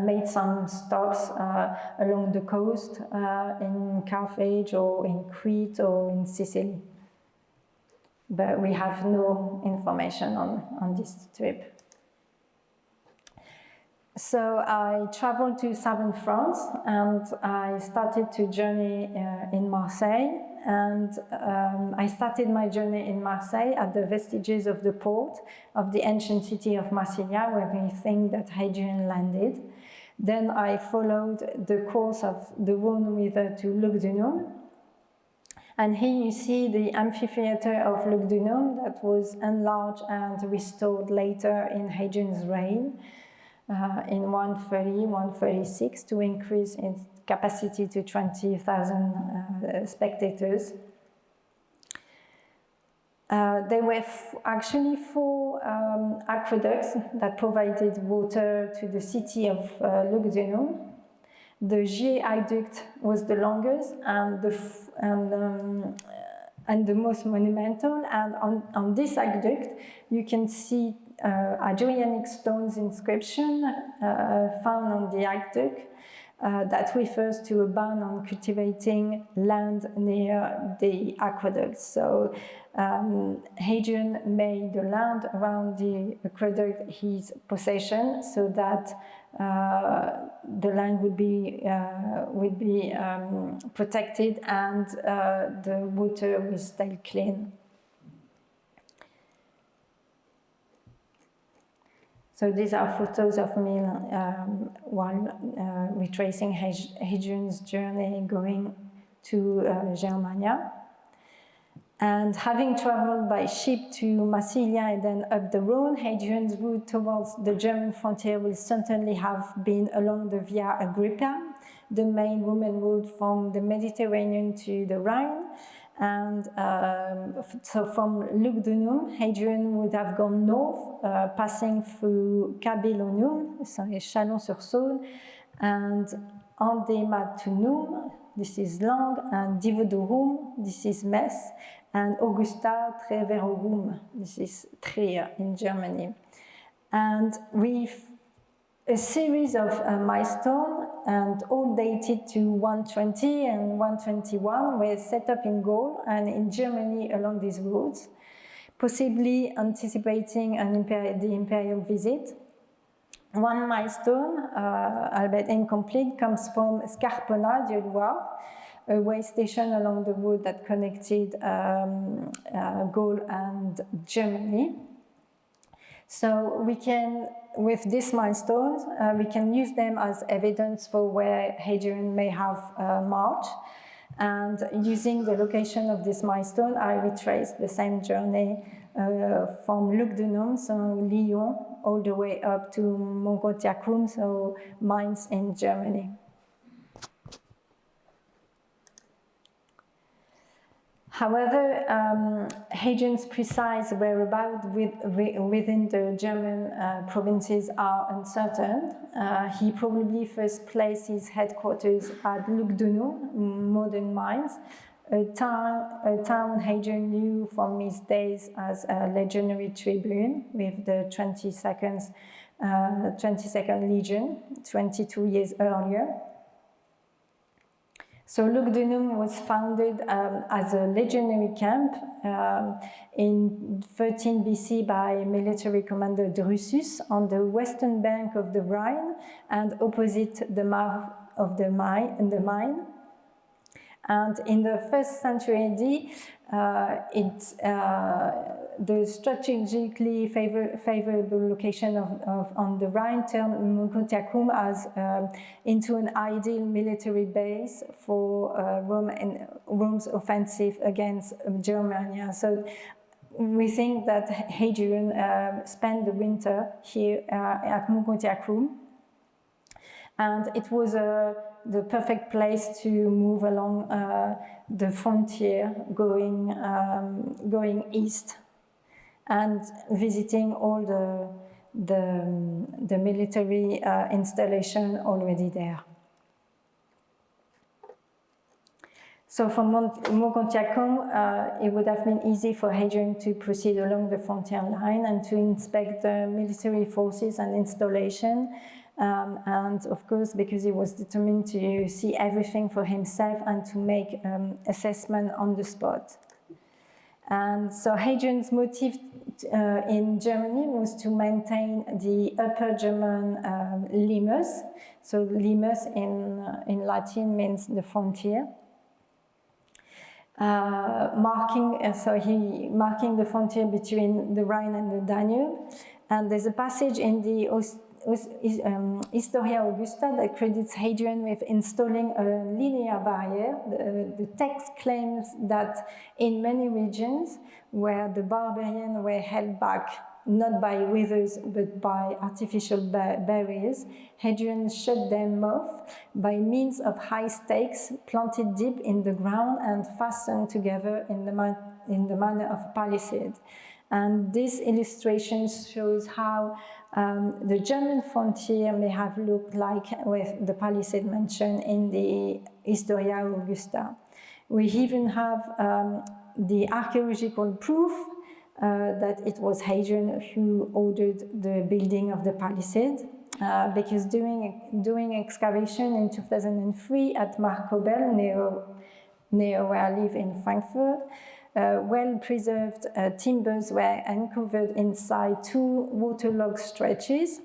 made some stops along the coast in Carthage or in Crete or in Sicily. But we have no information on this trip. So I traveled to southern France, and I started to journey in Marseille. And I started my journey in Marseille at the vestiges of the port of the ancient city of Massilia, where we think that Hadrian landed. Then I followed the course of the Rhone River to Lugdunum. And here you see the amphitheater of Lugdunum that was enlarged and restored later in Hadrian's reign. In 136 to increase its capacity to 20,000 spectators. There were actually 4 aqueducts that provided water to the city of Lugdunum. The Gier aqueduct was the longest and the most monumental. And on this aqueduct, you can see Hadrianic stones inscription found on the aqueduct that refers to a ban on cultivating land near the aqueduct. So Hadrian made the land around the aqueduct his possession, so that the land would be protected and the water will stay clean. So these are photos of me while retracing Hadrian's journey going to Germania. And having traveled by ship to Massilia and then up the Rhone, Hadrian's route towards the German frontier will certainly have been along the Via Agrippa, the main Roman road from the Mediterranean to the Rhine. And so from Lugdunum, Hadrian would have gone north, passing through Cabellonum, sorry, Chalon-sur-Saône, and Andematunum, this is Langres, and Divodurum, this is Metz, and Augusta Treverorum, this is Trier in Germany. And with a series of milestones, and all dated to 120 and 121, were set up in Gaul and in Germany along these routes, possibly anticipating the imperial visit. One milestone, albeit incomplete, comes from Scarpona du Loire, a way station along the road that connected Gaul and Germany. So we can, with these milestones, we can use them as evidence for where Hadrian may have marched. And using the location of this milestone, I retraced the same journey from Lugdunum, so Lyon, all the way up to Mogontiacum, so Mainz in Germany. However, Hadrian's precise whereabouts within the German provinces are uncertain. He probably first placed his headquarters at Lugdunum, modern Mainz, a town Hadrian knew from his days as a legionary tribune with the 22nd Legion, 22 years earlier. So Lugdunum was founded as a legionary camp in 13 BC by military commander Drusus on the western bank of the Rhine and opposite the mouth of the Main. And in the 1st century AD, the strategically favorable location on the Rhine turned Mogontiacum as into an ideal military base for Rome's offensive against Germania. So we think that Hadrian spent the winter here at Mogontiacum, and it was the perfect place to move along the frontier, going east and visiting all the military installation already there. So from Mogontiacum, it would have been easy for Hadrian to proceed along the frontier line and to inspect the military forces and installation. And of course, because he was determined to see everything for himself and to make assessment on the spot. And so Hadrian's motive in Germany was to maintain the Upper German limes. So limes in Latin means the frontier. Marking the frontier between the Rhine and the Danube. And there's a passage in the Historia Augusta that credits Hadrian with installing a linear barrier. The text claims that in many regions where the barbarians were held back not by rivers but by artificial barriers, Hadrian shut them off by means of high stakes planted deep in the ground and fastened together in the manner of a palisade. And this illustration shows how the German frontier may have looked like with the palisade mentioned in the Historia Augusta. We even have the archaeological proof that it was Hadrian who ordered the building of the palisade, because during excavation in 2003 at Markobel, near where I live in Frankfurt, well-preserved timbers were uncovered inside two waterlogged stretches.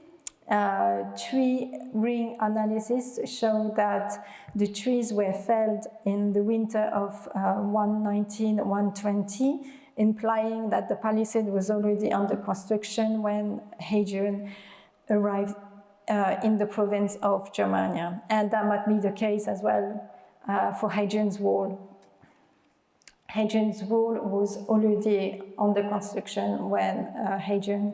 Tree ring analysis showed that the trees were felled in the winter of 119-120, implying that the palisade was already under construction when Hadrian arrived in the province of Germania. And that might be the case as well for Hadrian's Wall. Hadrian's Wall was already under construction when Hadrian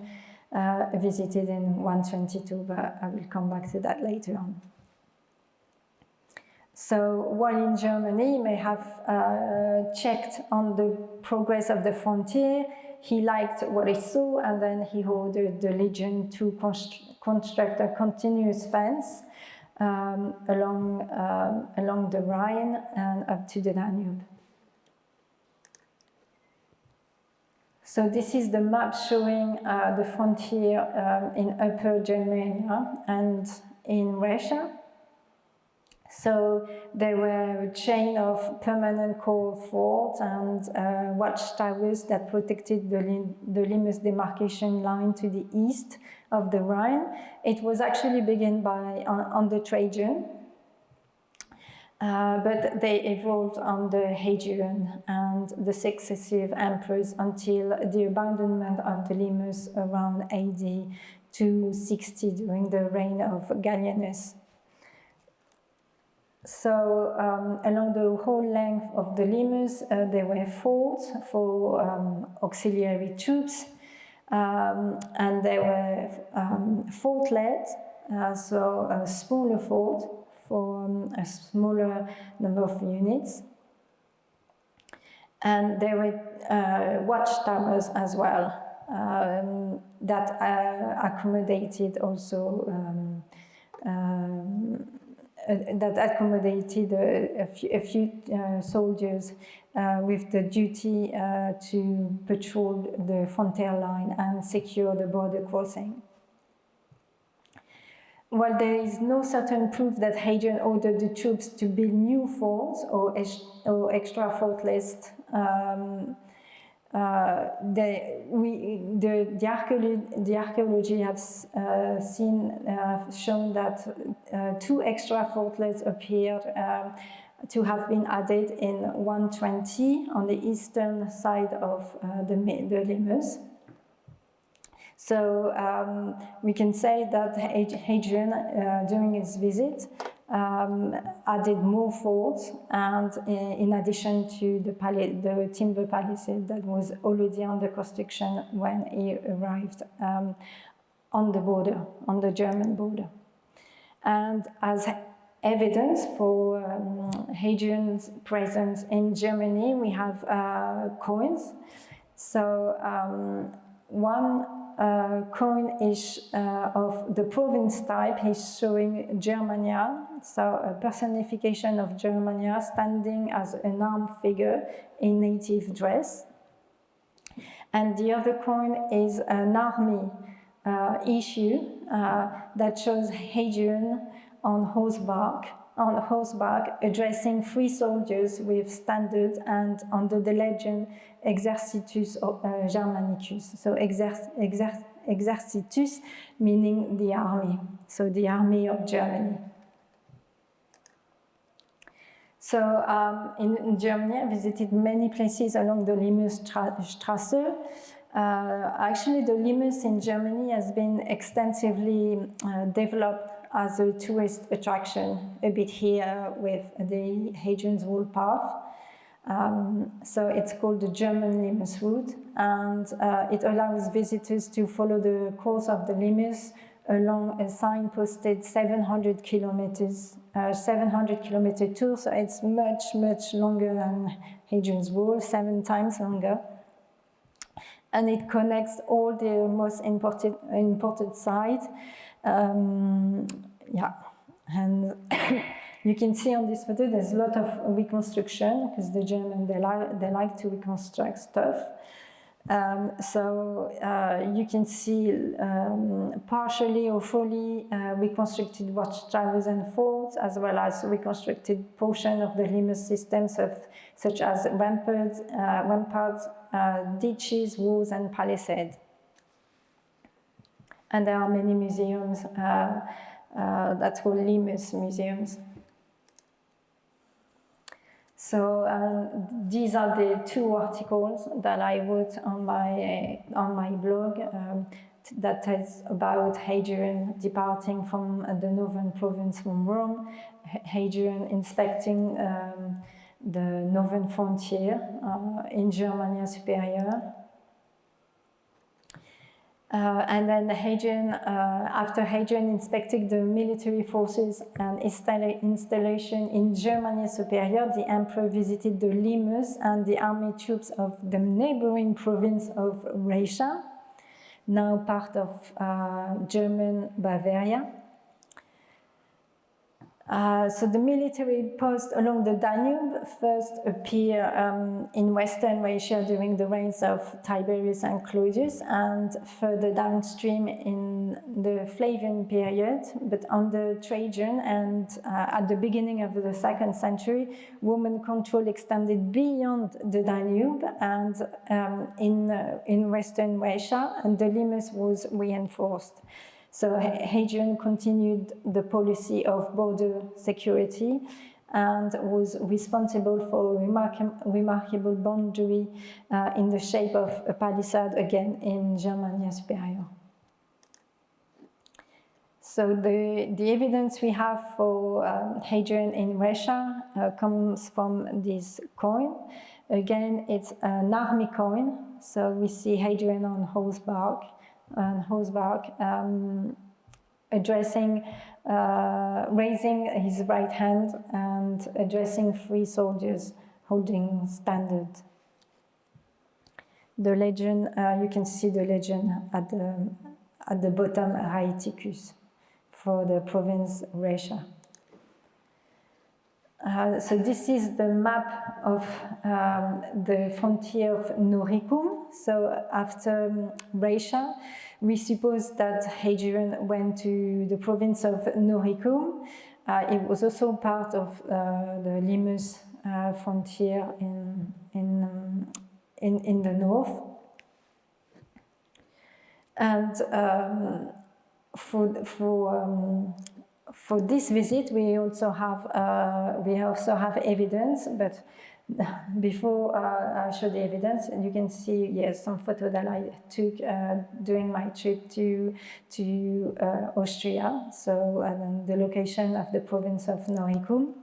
visited in 122, but I will come back to that later on. So while in Germany, he may have checked on the progress of the frontier, he liked what he saw, and then he ordered the legion to construct a continuous fence along the Rhine and up to the Danube. So this is the map showing the frontier in Upper Germania and in Russia. So there were a chain of permanent core forts and watchtowers that protected the Limes demarcation line to the east of the Rhine. It was actually begun under Trajan, but they evolved under Hadrian and the successive emperors until the abandonment of the Limes around AD 260 during the reign of Gallienus. So along the whole length of the Limes, there were forts for auxiliary troops, and there were fortlets, so a smaller fort for a smaller number of units. And there were watchtowers as well that accommodated also a few soldiers with the duty to patrol the frontier line and secure the border crossing. While there is no certain proof that Hadrian ordered the troops to build new forts or extra fortresses, the archaeology has shown that 2 extra fortresses appeared to have been added in 120 on the eastern side of the Limes. So we can say that Hadrian, during his visit, added more forts, and in addition to the timber palisade that was already under construction when he arrived on the German border. And as evidence for Hadrian's presence in Germany, we have coins. So one coin is of the province type is showing Germania, so a personification of Germania standing as an armed figure in native dress. And the other coin is an army issue that shows Hadrian on horseback addressing 3 soldiers with standards and under the legend Exercitus Germanicus. So Exercitus meaning the army, so the army of Germany. So in Germany, I visited many places along the Limes Strasse. Actually, the Limes in Germany has been extensively developed as a tourist attraction, a bit here with the Hadrian's Wall path. So it's called the German Limes route, and it allows visitors to follow the course of the Limes along a signposted 700 kilometer tour. So it's much longer than Hadrian's Wall, 7 times longer. And it connects all the most important sites. And you can see on this photo there's a lot of reconstruction, because the Germans, they like to reconstruct stuff. So you can see partially or fully reconstructed watchtowers and forts, as well as reconstructed portion of the Limes systems such as ramparts, ditches, walls, and palisades. And there are many museums that's called Limes museums. So these are the 2 articles that I wrote on my blog that tells about Hadrian departing from the northern province from Rome, Hadrian inspecting the northern frontier in Germania Superior. And then Hadrian, after Hadrian inspected the military forces and installation in Germania Superior, the emperor visited the lemurs and the army troops of the neighboring province of Raetia, now part of German Bavaria. So the military posts along the Danube first appear in western Raetia during the reigns of Tiberius and Claudius, and further downstream in the Flavian period. But under Trajan and at the beginning of the 2nd century, Roman control extended beyond the Danube and in western Raetia, and the limes was reinforced. So Hadrian continued the policy of border security and was responsible for a remarkable boundary in the shape of a palisade, again in Germania Superior. So the evidence we have for Hadrian in Raetia comes from this coin. Again, it's an army coin, so we see Hadrian on horseback, addressing, raising his right hand and addressing 3 soldiers holding standard. The legend, you can see the legend at the bottom, Rhaeticus, for the province Raetia. So this is the map of the frontier of Noricum. So after Raetia, we suppose that Hadrian went to the province of Noricum. It was also part of the limes frontier in the north. And for this visit, we also have evidence, but before I show the evidence, you can see, yes, some photo that I took during my trip to Austria, so the location of the province of Noricum.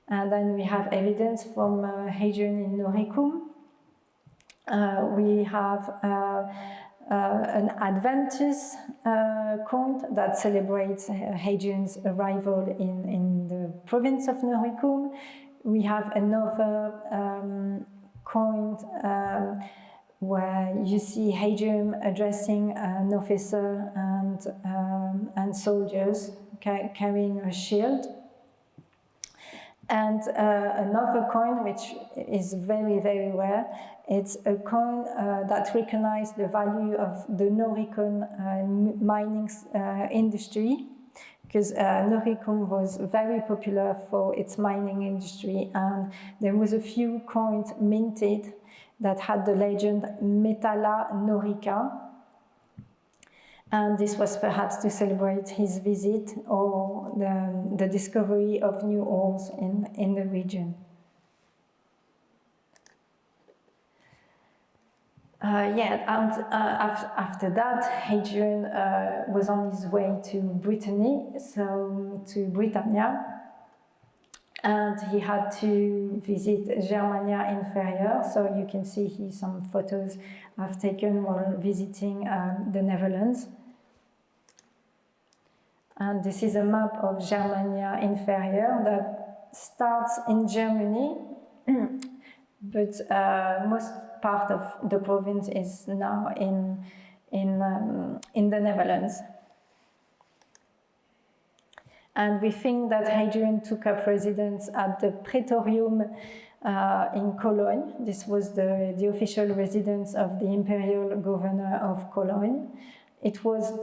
And then we have evidence from Hadrian in Noricum. We have an Adventus coin that celebrates Hadrian's arrival in the province of Noricum. We have another coin where you see Hadrian addressing an officer and soldiers carrying a shield. And another coin, which is very, very rare, it's a coin that recognizes the value of the Noricum mining industry, because Noricum was very popular for its mining industry, and there was a few coins minted that had the legend Metalla Norica, and this was perhaps to celebrate his visit or the discovery of new ores in the region. After that, Hadrian was on his way to Brittany, so to Britannia, and he had to visit Germania Inferior. So you can see here some photos I've taken while visiting the Netherlands. And this is a map of Germania Inferior that starts in Germany, but most part of the province is now in the Netherlands. And we think that Hadrian took up residence at the Praetorium in Cologne. This was the official residence of the imperial governor of Cologne. It was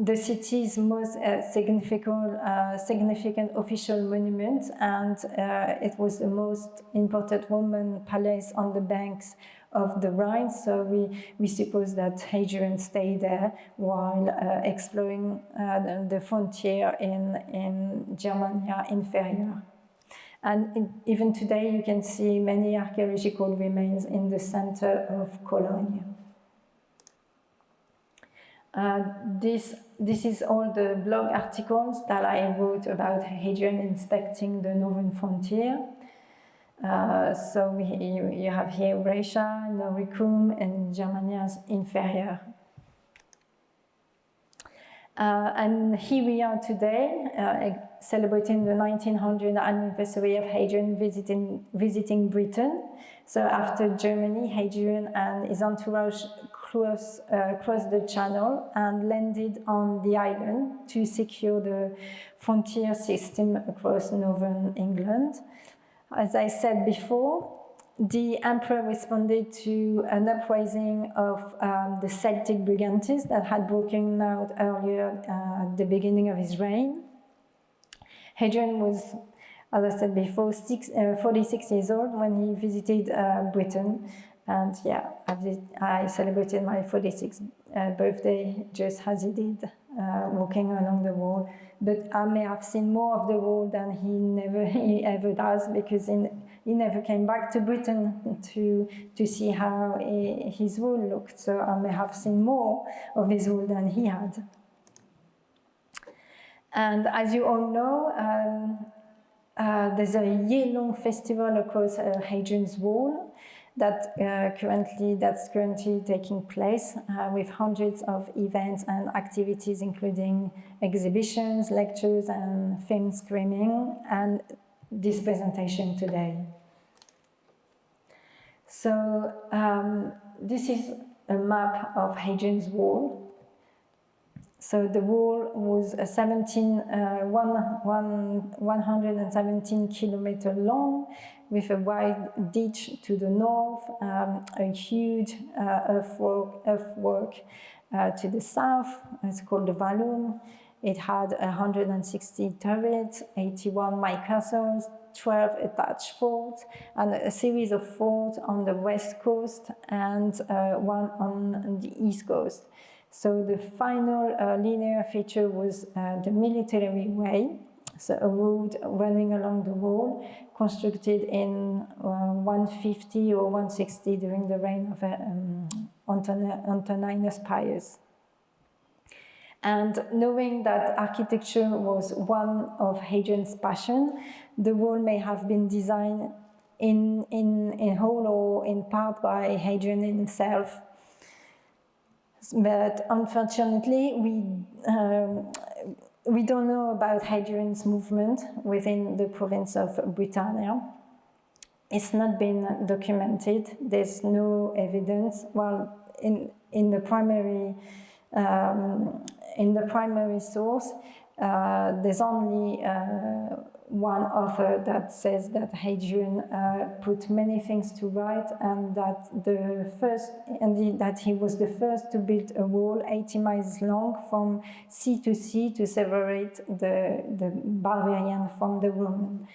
the city's most significant official monument, and it was the most important Roman palace on the banks of the Rhine. So we suppose that Hadrian stayed there while exploring the frontier in Germania Inferior. And even today you can see many archaeological remains in the center of Cologne. This is all the blog articles that I wrote about Hadrian inspecting the northern frontier. So you have here Brescia, Noricum, and Germania's Inferior. And here we are today, celebrating the 1900th anniversary of Hadrian visiting Britain. So after Germany, Hadrian and his entourage crossed the Channel and landed on the island to secure the frontier system across northern England. As I said before, the emperor responded to an uprising of the Celtic brigantes that had broken out earlier at the beginning of his reign. Hadrian was, as I said before, 46 years old when he visited Britain. And yeah, I celebrated my 46th birthday just as he did, walking along the wall. But I may have seen more of the wall than he ever does, because he never came back to Britain to see how his wall looked. So I may have seen more of his wall than he had. And as you all know, there's a year-long festival across Hadrian's Wall that's currently taking place, with hundreds of events and activities, including exhibitions, lectures, and film screening, and this presentation today. So this is a map of Hadrian's Wall. So the wall was 117 kilometers long, with a wide ditch to the north, a huge earthwork to the south. It's called the Vallum. It had 160 turrets, 81 mine castles, 12 attached forts, and a series of forts on the west coast and one on the east coast. So the final linear feature was the military way, so a road running along the wall, constructed in 150 or 160 during the reign of Antoninus Pius. And knowing that architecture was one of Hadrian's passion, the wall may have been designed in whole or in part by Hadrian himself. But unfortunately, we don't know about Hadrian's movement within the province of Britannia. It's not been documented. There's no evidence. Well, in the primary source, there's only one author that says that Hadrian put many things to right, and that that he was the first to build a wall 80 miles long from sea to sea to separate the barbarian from the Romans.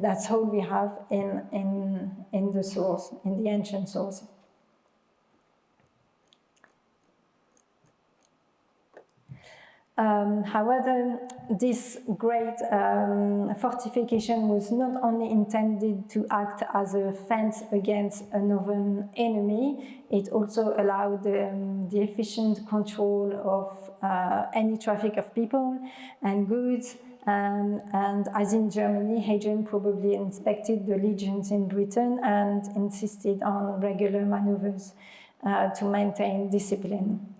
That's all we have in the source, in the ancient source. However, this great fortification was not only intended to act as a fence against a northern enemy, it also allowed the efficient control of any traffic of people and goods. And as in Germany, Hadrian probably inspected the legions in Britain and insisted on regular maneuvers to maintain discipline.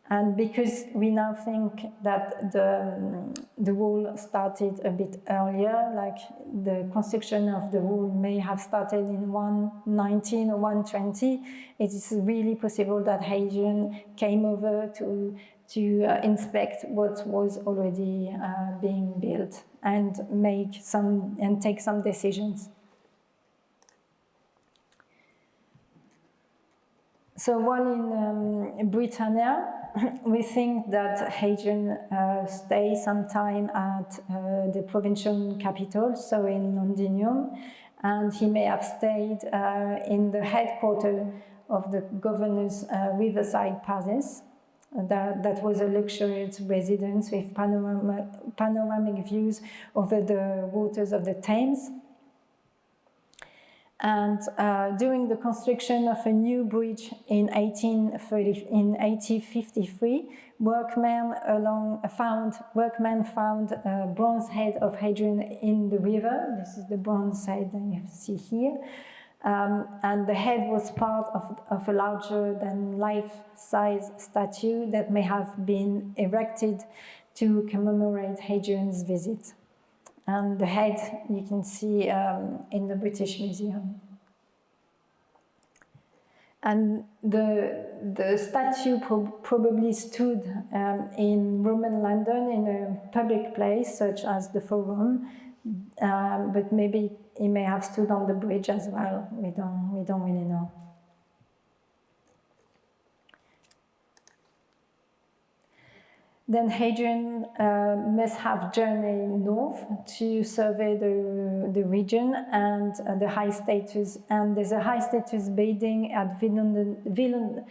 And because we now think that the wall started a bit earlier, like the construction of the wall may have started in 119 or 120, it is really possible that Hadrian came over to inspect what was already being built and take some decisions. So while in Britannia, we think that Hadrian stayed some time at the provincial capital, so in Londinium, and he may have stayed in the headquarters of the governor's riverside palace. That was a luxurious residence with panoramic views over the waters of the Thames. And during the construction of a new bridge in 1853, workmen found a bronze head of Hadrian in the river. This is the bronze head that you see here. And the head was part of a larger than life-size statue that may have been erected to commemorate Hadrian's visit. And the head you can see in the British Museum. And the statue probably stood in Roman London in a public place such as the Forum, but maybe it may have stood on the bridge as well. We don't really know. Then Hadrian must have journeyed north to survey the region and the high status. And there's a high status building at Vindolanda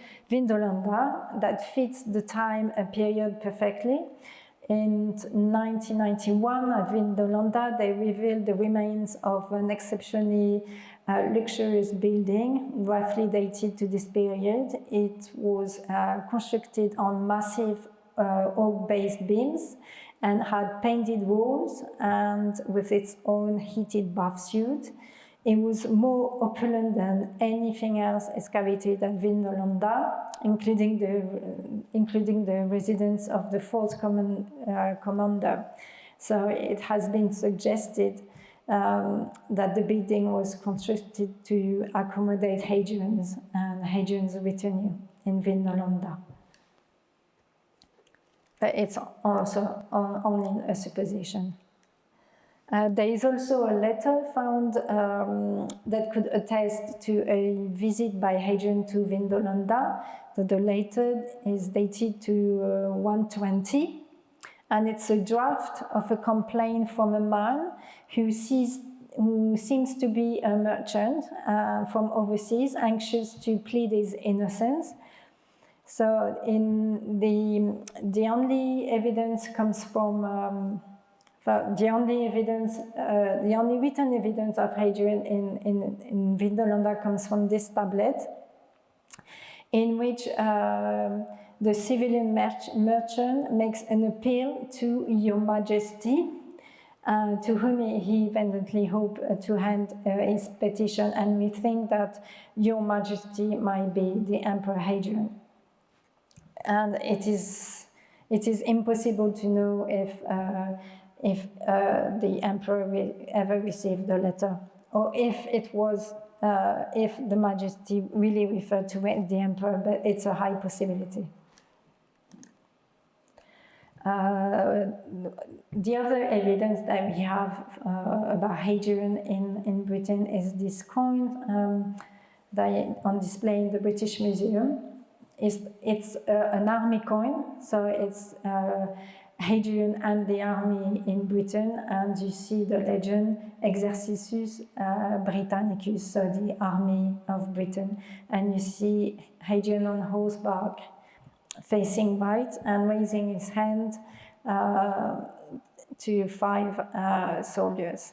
that fits the time period perfectly. In 1991, at Vindolanda, they revealed the remains of an exceptionally luxurious building, roughly dated to this period. It was constructed on massive oak-based beams and had painted walls and with its own heated bath suite. It was more opulent than anything else excavated at Vindolanda, including the residence of the fourth commander. So it has been suggested that the building was constructed to accommodate Hadrian's retinue in Vindolanda. But it's also only a supposition. There is also a letter found that could attest to a visit by Hadrian to Vindolanda. So the letter is dated to 120, and it's a draft of a complaint from a man who seems to be a merchant from overseas, anxious to plead his innocence. So the only evidence comes from the only written evidence of Hadrian in Vindolanda comes from this tablet, in which the civilian merchant makes an appeal to Your Majesty, to whom he evidently hoped to hand his petition, and we think that Your Majesty might be the Emperor Hadrian. And it is impossible to know if the emperor ever received the letter, or if the Majesty really referred to the emperor, but it's a high possibility. The other evidence that we have about Hadrian in Britain is this coin that on display in the British Museum. It's an army coin, so it's Hadrian and the army in Britain, and you see the legend Exercitus Britannicus, so the army of Britain, and you see Hadrian on horseback facing right and raising his hand to 5 soldiers.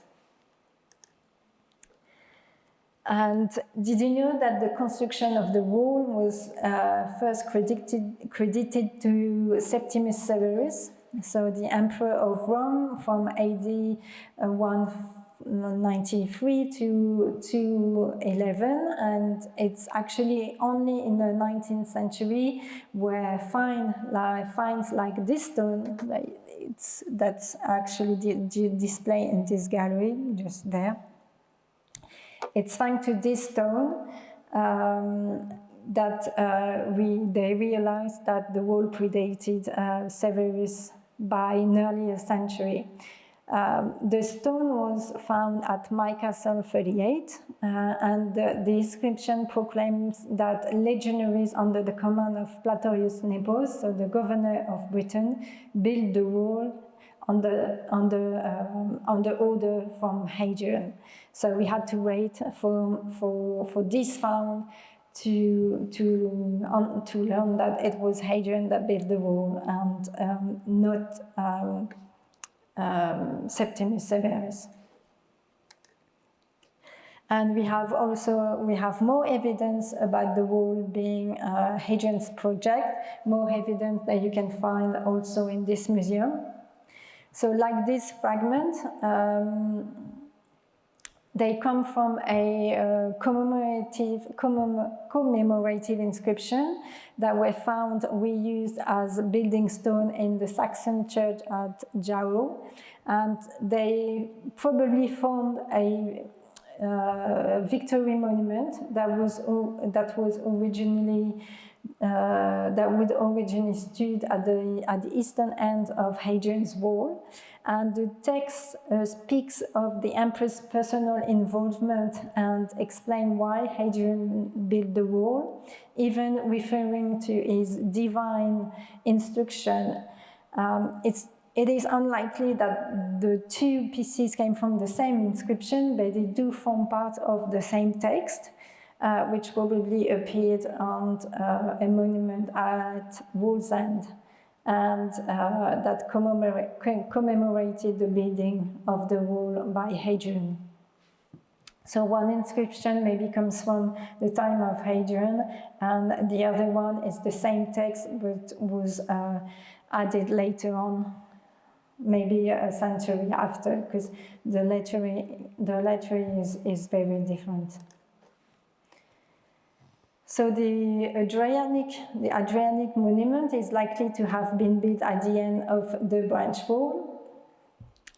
And did you know that the construction of the wall was first credited to Septimus Severus, so the emperor of Rome from AD 193 to 211, and it's actually only in the 19th century where finds like this stone, that's actually displayed in this gallery just there. It's thanks to this stone that they realized that the wall predated Severus by nearly a century. The stone was found at My Castle 38, and the inscription proclaims that legionaries under the command of Platorius Nepos, so the governor of Britain, built the wall under order from Hadrian. So we had to wait for this found to learn that it was Hadrian that built the wall and not Septimus Severus. And we have more evidence about the wall being Hadrian's project, more evidence that you can find also in this museum. So like this fragment, they come from a commemorative inscription that were found reused as building stone in the Saxon church at Carole, and they probably formed a victory monument that would originally stood at the eastern end of Hadrian's wall, and the text speaks of the emperor's personal involvement and explain why Hadrian built the wall, even referring to his divine instruction. It is unlikely that the two pieces came from the same inscription, but they do form part of the same text, which probably appeared on a monument at Wall's End, and that commemorated the building of the wall by Hadrian. So one inscription maybe comes from the time of Hadrian, and the other one is the same text but was added later on, maybe a century after, because the lettering is very different. So the Hadrianic monument is likely to have been built at the end of the branch wall,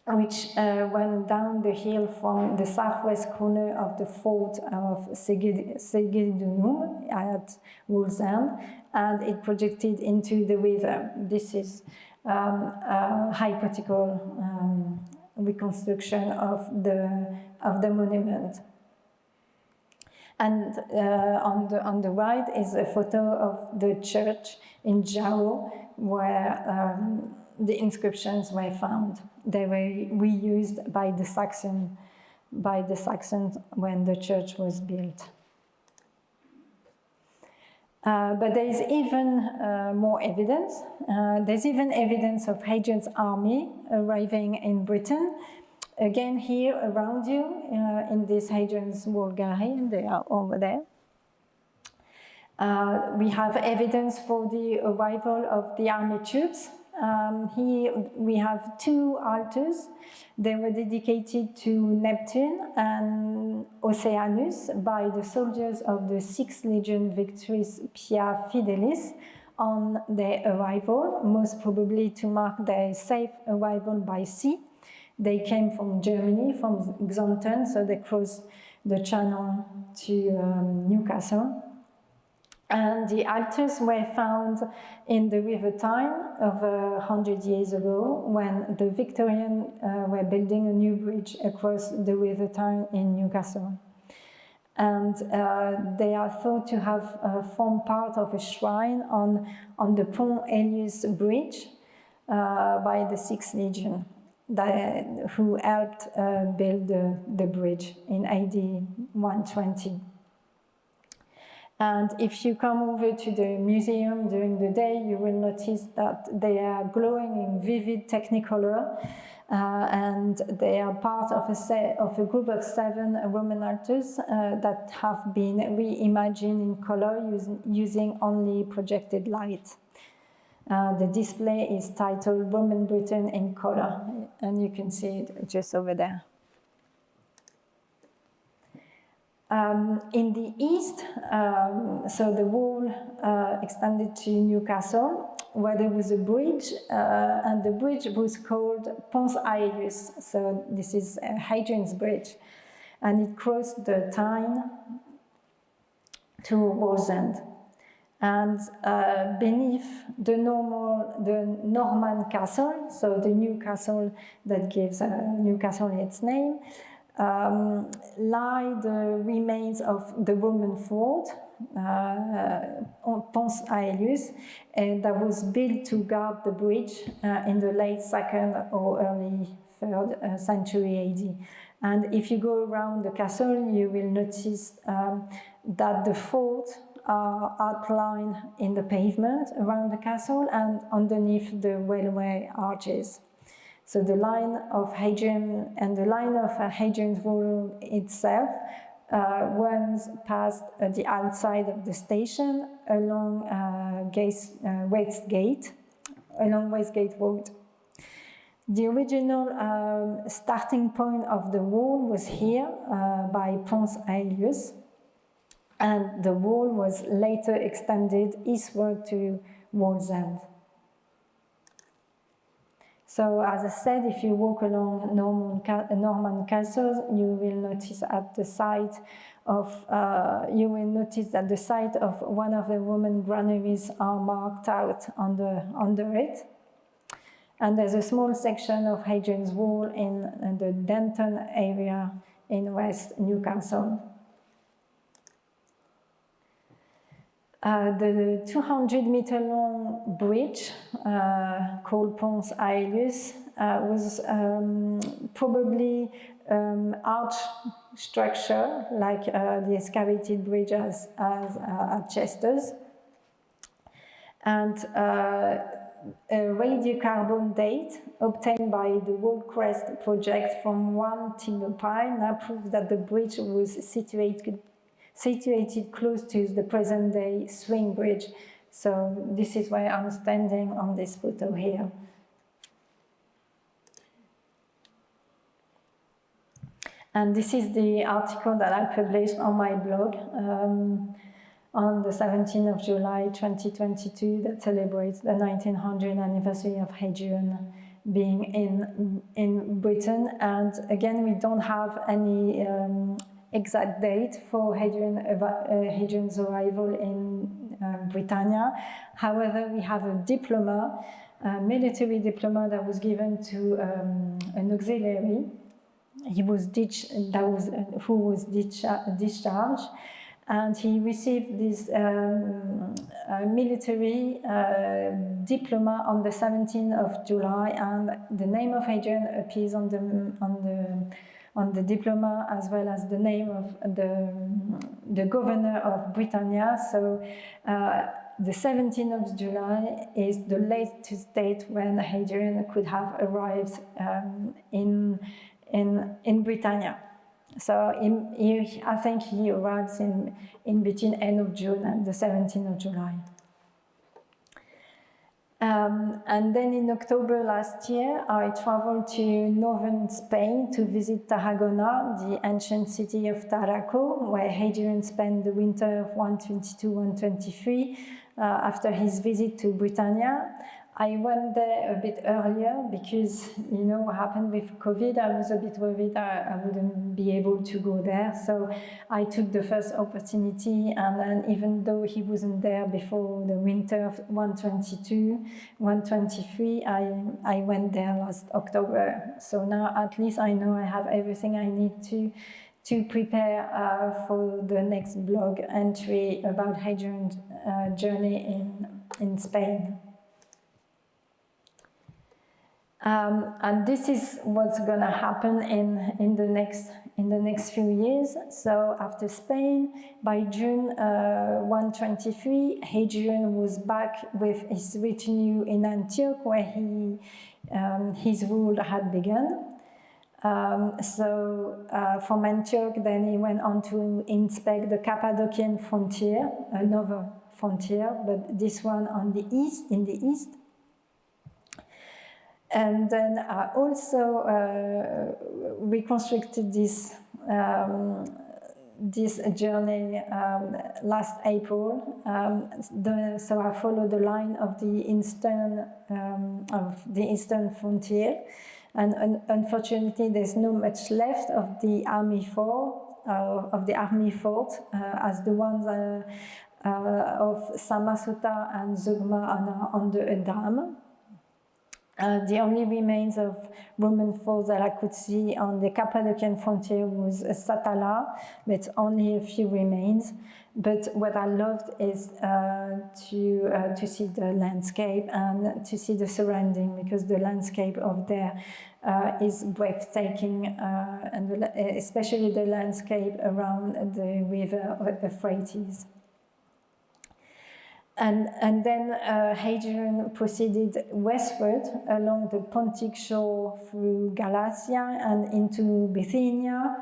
which went down the hill from the southwest corner of the fort of Segedunum at Wall's End, and it projected into the river. This is a hypothetical reconstruction of the monument. And on the right is a photo of the church in Carole, where the inscriptions were found. They were reused by the Saxons when the church was built. But there is even more evidence. There's even evidence of Hadrian's army arriving in Britain. Again, here around you, in this Hadrian's Wall gallery, and they are over there. We have evidence for the arrival of the army troops. Here we have two altars. They were dedicated to Neptune and Oceanus by the soldiers of the 6th Legion Victrix Pia Fidelis on their arrival, most probably to mark their safe arrival by sea. They came from Germany, from Xanten, so they crossed the channel to Newcastle. And the altars were found in the River Tyne over 100 years ago, when the Victorians were building a new bridge across the River Tyne in Newcastle. And they are thought to have formed part of a shrine on the Pont Elius Bridge by the 6th Legion, who helped build the bridge in AD 120. And if you come over to the museum during the day, you will notice that they are glowing in vivid technicolor, and they are part of a group of 7 Roman altars that have been reimagined in color using only projected light. The display is titled Roman Britain in Color, and you can see it just over there. In the east, so the wall extended to Newcastle, where there was a bridge, and the bridge was called Pons Aelius, so this is Hadrian's bridge, and it crossed the Tyne to Wall's End. And beneath the Norman castle, so the new castle that gives Newcastle its name, lie the remains of the Roman fort, Pons Aelius, that was built to guard the bridge in the late 2nd or early 3rd century AD. And if you go around the castle, you will notice that the fort are outlined in the pavement around the castle and underneath the railway arches. So the line of Hadrian and the line of Hadrian's wall itself runs past the outside of the station along Westgate Road. The original starting point of the wall was here by Pons Aelius, and the wall was later extended eastward to Wallsend. So, as I said, if you walk along Norman castles, you will notice at the site of one of the Roman granaries are marked out under it. And there's a small section of Hadrian's Wall in the Denton area in West Newcastle. The 200-meter long bridge called Pons Aelius was probably arch structure, like the excavated bridge at Chester's. And a radiocarbon date obtained by the Wall Crest project from one timber pile now proves that the bridge was situated close to the present-day swing bridge. So this is where I'm standing on this photo here. And this is the article that I published on my blog on the 17th of July 2022 that celebrates the 1900th anniversary of Hadrian being in Britain. And again, we don't have any exact date for Hadrian's arrival in Britannia. However, we have a diploma, a military diploma that was given to an auxiliary. Who was discharged, and he received this military diploma on the 17th of July, and the name of Hadrian appears on the diploma, as well as the name of the governor of Britannia. So the 17th of July is the latest date when Hadrian could have arrived in Britannia. So I think he arrives in between end of June and the 17th of July. And then in October last year, I traveled to northern Spain to visit Tarragona, the ancient city of Tarraco, where Hadrian spent the winter of 122-123 after his visit to Britannia. I went there a bit earlier because, you know, what happened with COVID. I was a bit worried I wouldn't be able to go there. So I took the first opportunity, and then even though he wasn't there before the winter of 122-123, I went there last October. So now at least I know I have everything I need to prepare for the next blog entry about Hadrian's journey in Spain. And this is what's going to happen in the next few years. So after Spain, by June 123, Hadrian was back with his retinue in Antioch, where his rule had begun. From Antioch, then he went on to inspect the Cappadocian frontier, another frontier, but this one in the east. And then I also reconstructed this journey last April. So I followed the line of the eastern frontier, and unfortunately, there's not much left of the army fort, as the ones of Samosata and Zeugma are now under a dam. The only remains of Roman forts that I could see on the Cappadocian frontier was Satala, but only a few remains. But what I loved is to see the landscape and to see the surrounding, because the landscape of there is breathtaking, and especially the landscape around the river Euphrates. And then Hadrian proceeded westward along the Pontic shore through Galatia and into Bithynia,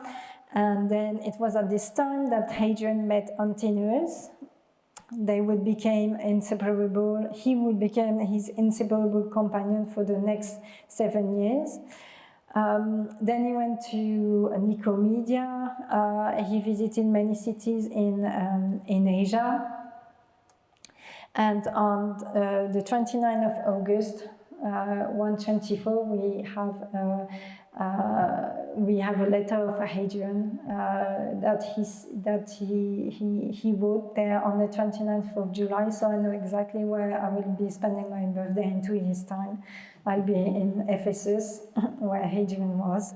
And then it was at this time that Hadrian met Antinous. They would become inseparable. He would become his inseparable companion for the next 7 years. Then he went to Nicomedia. He visited many cities in Asia. And on the 29th of August, 124, we have a letter of Hadrian that he wrote there on the 29th of July. So I know exactly where I will be spending my birthday in 2 years' time. I'll be in Ephesus, where Hadrian was.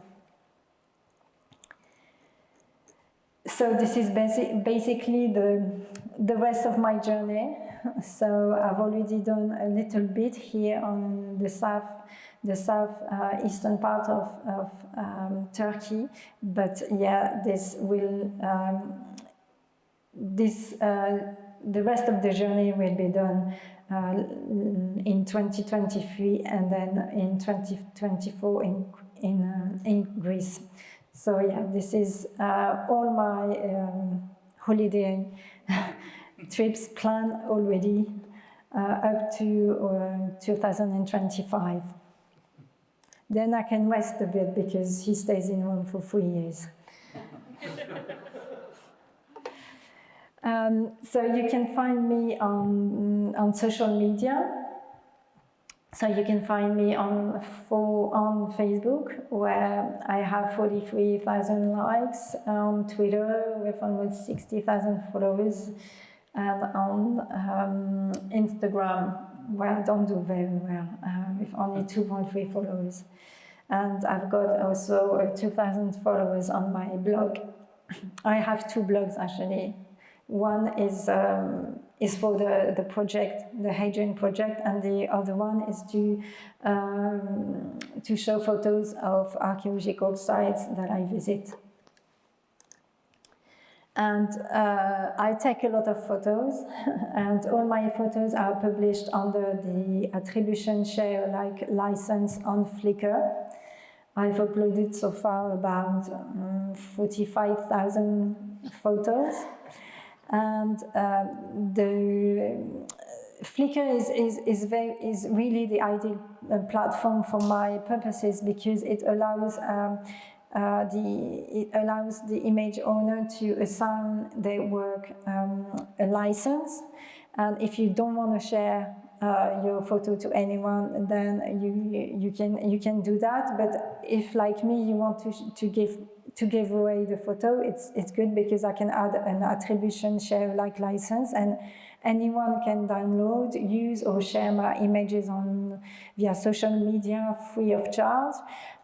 So this is basically the rest of my journey. So I've already done a little bit here on the southeastern part of Turkey, but yeah, the rest of the journey will be done in 2023 and then in 2024 in Greece. So yeah, this is all my holiday trips planned already up to 2025. Then I can rest a bit because he stays in Rome for 3 years. So you can find me on social media. So you can find me on Facebook, where I have 43,000 likes, on Twitter with almost 60,000 followers, and on Instagram, where I don't do very well, with only 2.3 followers. And I've got also 2,000 followers on my blog. I have 2 blogs actually. One is for the project, the Hadrian project, and the other one is to show photos of archaeological sites that I visit. And I take a lot of photos, and all my photos are published under the attribution share like license on Flickr. I've uploaded so far about 45,000 photos. And the Flickr is really the ideal platform for my purposes, because it allows the image owner to assign their work a license, and if you don't want to share your photo to anyone, then you can do that. But if, like me, you want to give away the photo, it's good because I can add an attribution share like license, and anyone can download, use, or share my images via social media free of charge.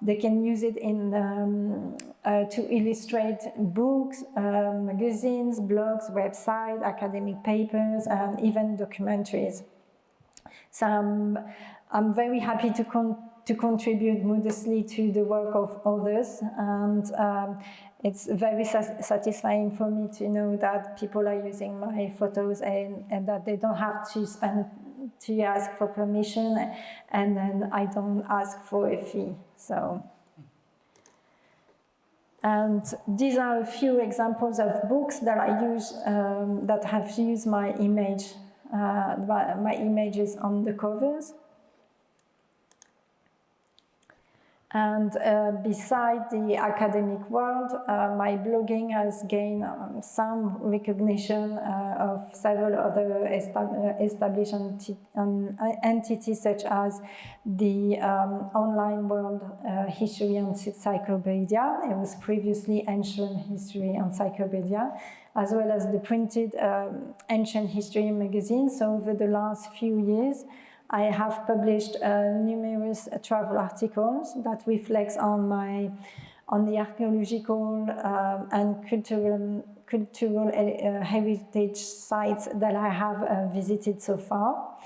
They can use it to illustrate books, magazines, blogs, websites, academic papers, and even documentaries. So I'm very happy to contribute modestly to the work of others, and it's very satisfying for me to know that people are using my photos and that they don't have to ask for permission, and then I don't ask for a fee. So, and these are a few examples of books that I use that have used my images on the covers. And beside the academic world, my blogging has gained some recognition of several other established entities, such as the online World History Encyclopedia. It was previously Ancient History Encyclopedia, as well as the printed Ancient History magazine. So over the last few years, I have published numerous travel articles that reflects on the archaeological and cultural heritage sites that I have visited so far.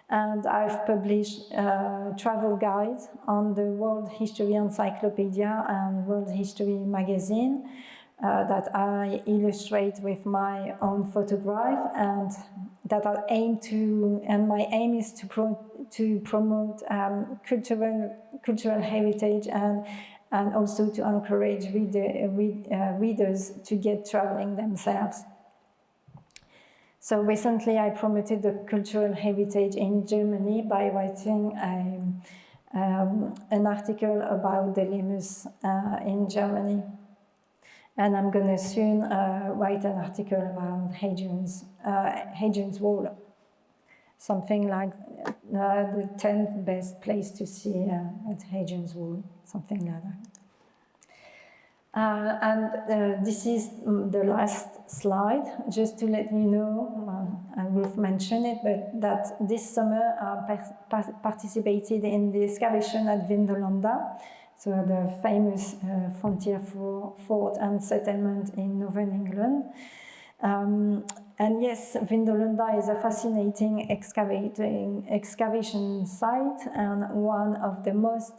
And I've published travel guides on the World History Encyclopedia and World History magazine that I illustrate with my own photograph, and that I aim to, and my aim is to promote cultural heritage and also to encourage readers to get traveling themselves. So recently I promoted the cultural heritage in Germany by writing an article about the lemurs in Germany. And I'm going to soon write an article about Hadrian's Wall. Something like the 10th best place to see at Hadrian's Wall, something like that. And this is the last slide, just to let you know, and Ruth mentioned it, but that this summer I participated in the excavation at Vindolanda, so the famous frontier fort and settlement in northern England. And yes, Vindolanda is a fascinating excavation site and one of the most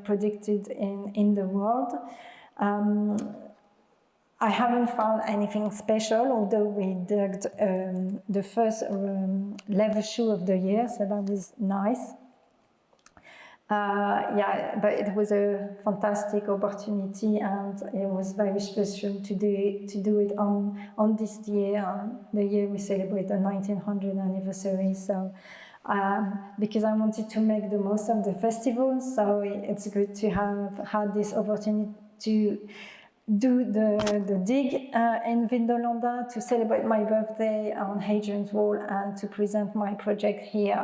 predicted in the world. I haven't found anything special, although we dug the first leather shoe of the year, so that was nice. Yeah, but it was a fantastic opportunity, and it was very special to do it on this year, the year we celebrate the 1900th anniversary. So, because I wanted to make the most of the festival, so it's good to have had this opportunity to do the dig in Vindolanda, to celebrate my birthday on Hadrian's Wall, and to present my project here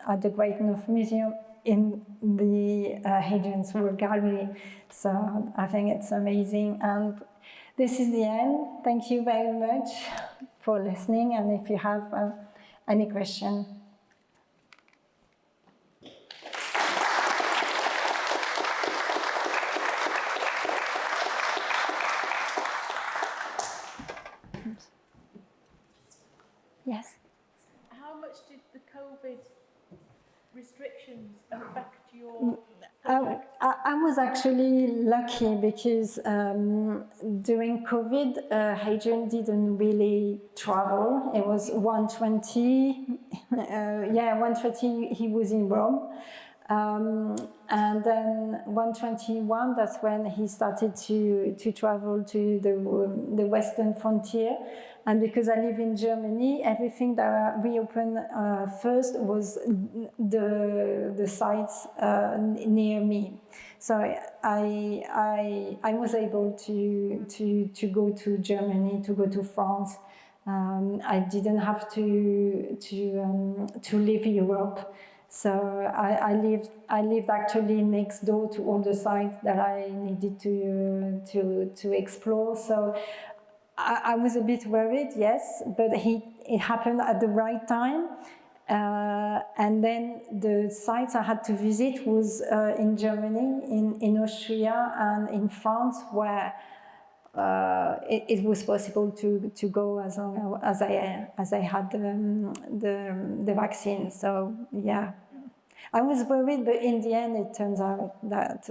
at the Great North Museum in the Hadrian's Wall Gallery. So I think it's amazing. And this is the end. Thank you very much for listening. And if you have any question. Yes. How much did the COVID restrictions affect your project? I was actually lucky because during COVID, Hadrian didn't really travel. It was 120, 120 he was in Rome. And then 121, that's when he started to travel to the western frontier. And because I live in Germany, everything that reopened first was the sites near me. So I was able to go to Germany, to go to France. I didn't have to leave Europe. So I lived actually next door to all the sites that I needed to explore. So I was a bit worried, yes, but it happened at the right time. And then the sites I had to visit was in Germany, in Austria, and in France, where it was possible to go as long as I had the vaccine. So yeah, I was worried, but in the end, it turns out that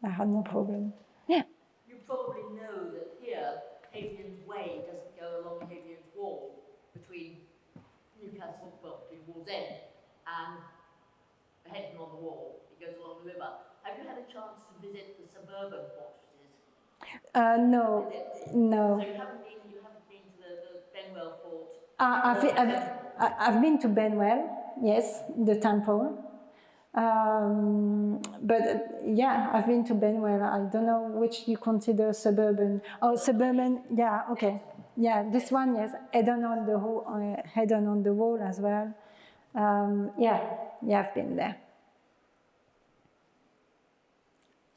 I had no problem. Yeah. You probably know that here, Hadrian's Way doesn't go along Hadrian's Wall between Newcastle, well, between Wall's End and Hadrian on the Wall. It goes along the river. Have you had a chance to visit the suburban fortresses? No. So you haven't been to the Benwell Fort? I've been to Benwell, yes, the temple. But yeah, I've been to Benwell. I don't know which you consider suburban. Oh, suburban, yeah, okay. Yeah, this one, yes. Hadrian on the Wall as well. Yeah, I've been there.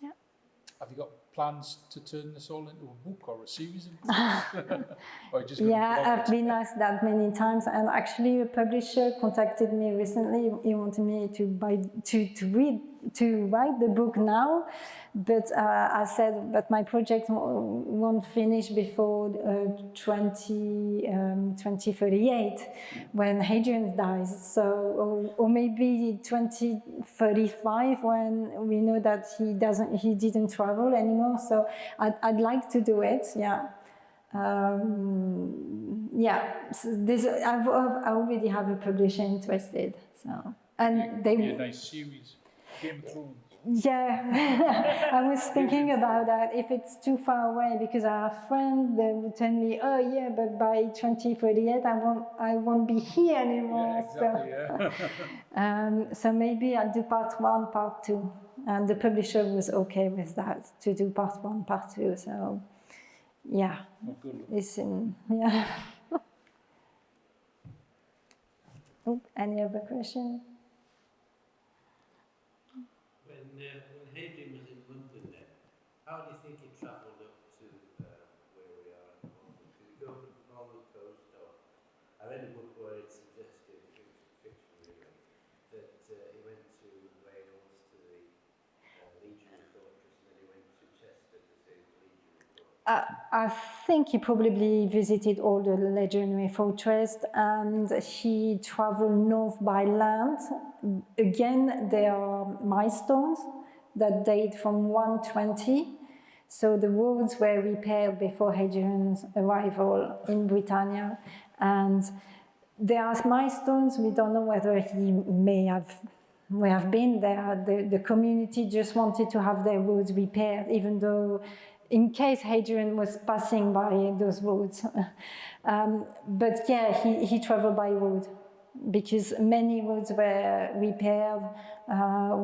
Yeah. Have you got plans to turn this all into a book or a series of books? Or just I've been asked that many times, and actually a publisher contacted me recently. He wanted me to write the book now, but I said, but my project won't finish before 2038, when Hadrian dies. So, or maybe 2035, when we know that he didn't travel anymore. So I'd like to do it. Yeah. So I already have a publisher interested. So, and it'd be a nice series. Game of Thrones. Yeah, I was thinking about that. If it's too far away, because I have friends, they would tell me, "Oh yeah, but by 2038, I won't be here anymore." Yeah, exactly, yeah. So maybe I'll do part 1, part 2, and the publisher was okay with that, to do part 1, part 2. So yeah, Well, good luck. it's in yeah. Oh, any other question? When Hadrian was in London then, how do you think he travelled up to where we are at the moment? Did he go along the coast, or I read a book where it suggested, fiction really, that he went to Wales to the legionary fortress, and then he went to Chester to see the legionary fortress? I think he probably visited all the legionary fortress, and he traveled north by land. Again, there are milestones that date from 120. So the roads were repaired before Hadrian's arrival in Britannia. And there are milestones, we don't know whether he may have been there. The community just wanted to have their roads repaired, even though in case Hadrian was passing by those roads. But yeah, he traveled by road because many roads were repaired. I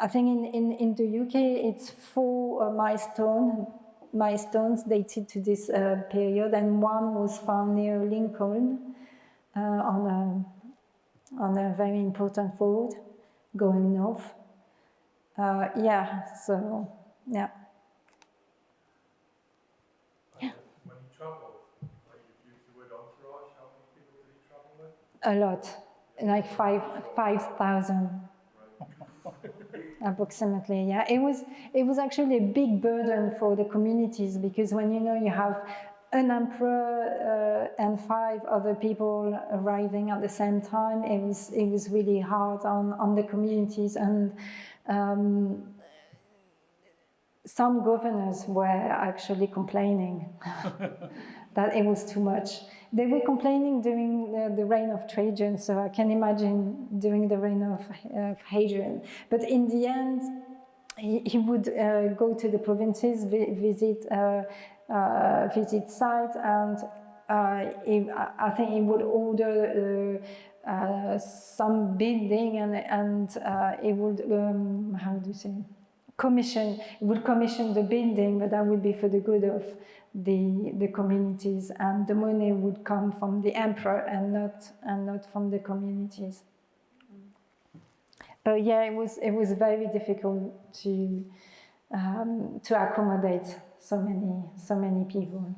think in the UK it's 4 milestones dated to this period, and one was found near Lincoln on a very important road going north. So yeah. When he travelled, like you used the word entourage, how many people did he travel with? A lot, like 5,000 approximately. Yeah, it was actually a big burden for the communities, because when you have an emperor and 5 other people arriving at the same time, it was really hard on the communities, and some governors were actually complaining that it was too much. They were complaining during the reign of Trajan, so I can imagine during the reign of Hadrian. But in the end, he would go to the provinces, visit sites, and I think he would order some building, and he would, how do you say? Commission the building, but that would be for the good of the communities, and the money would come from the emperor and not from the communities. But yeah, it was very difficult to accommodate so many people.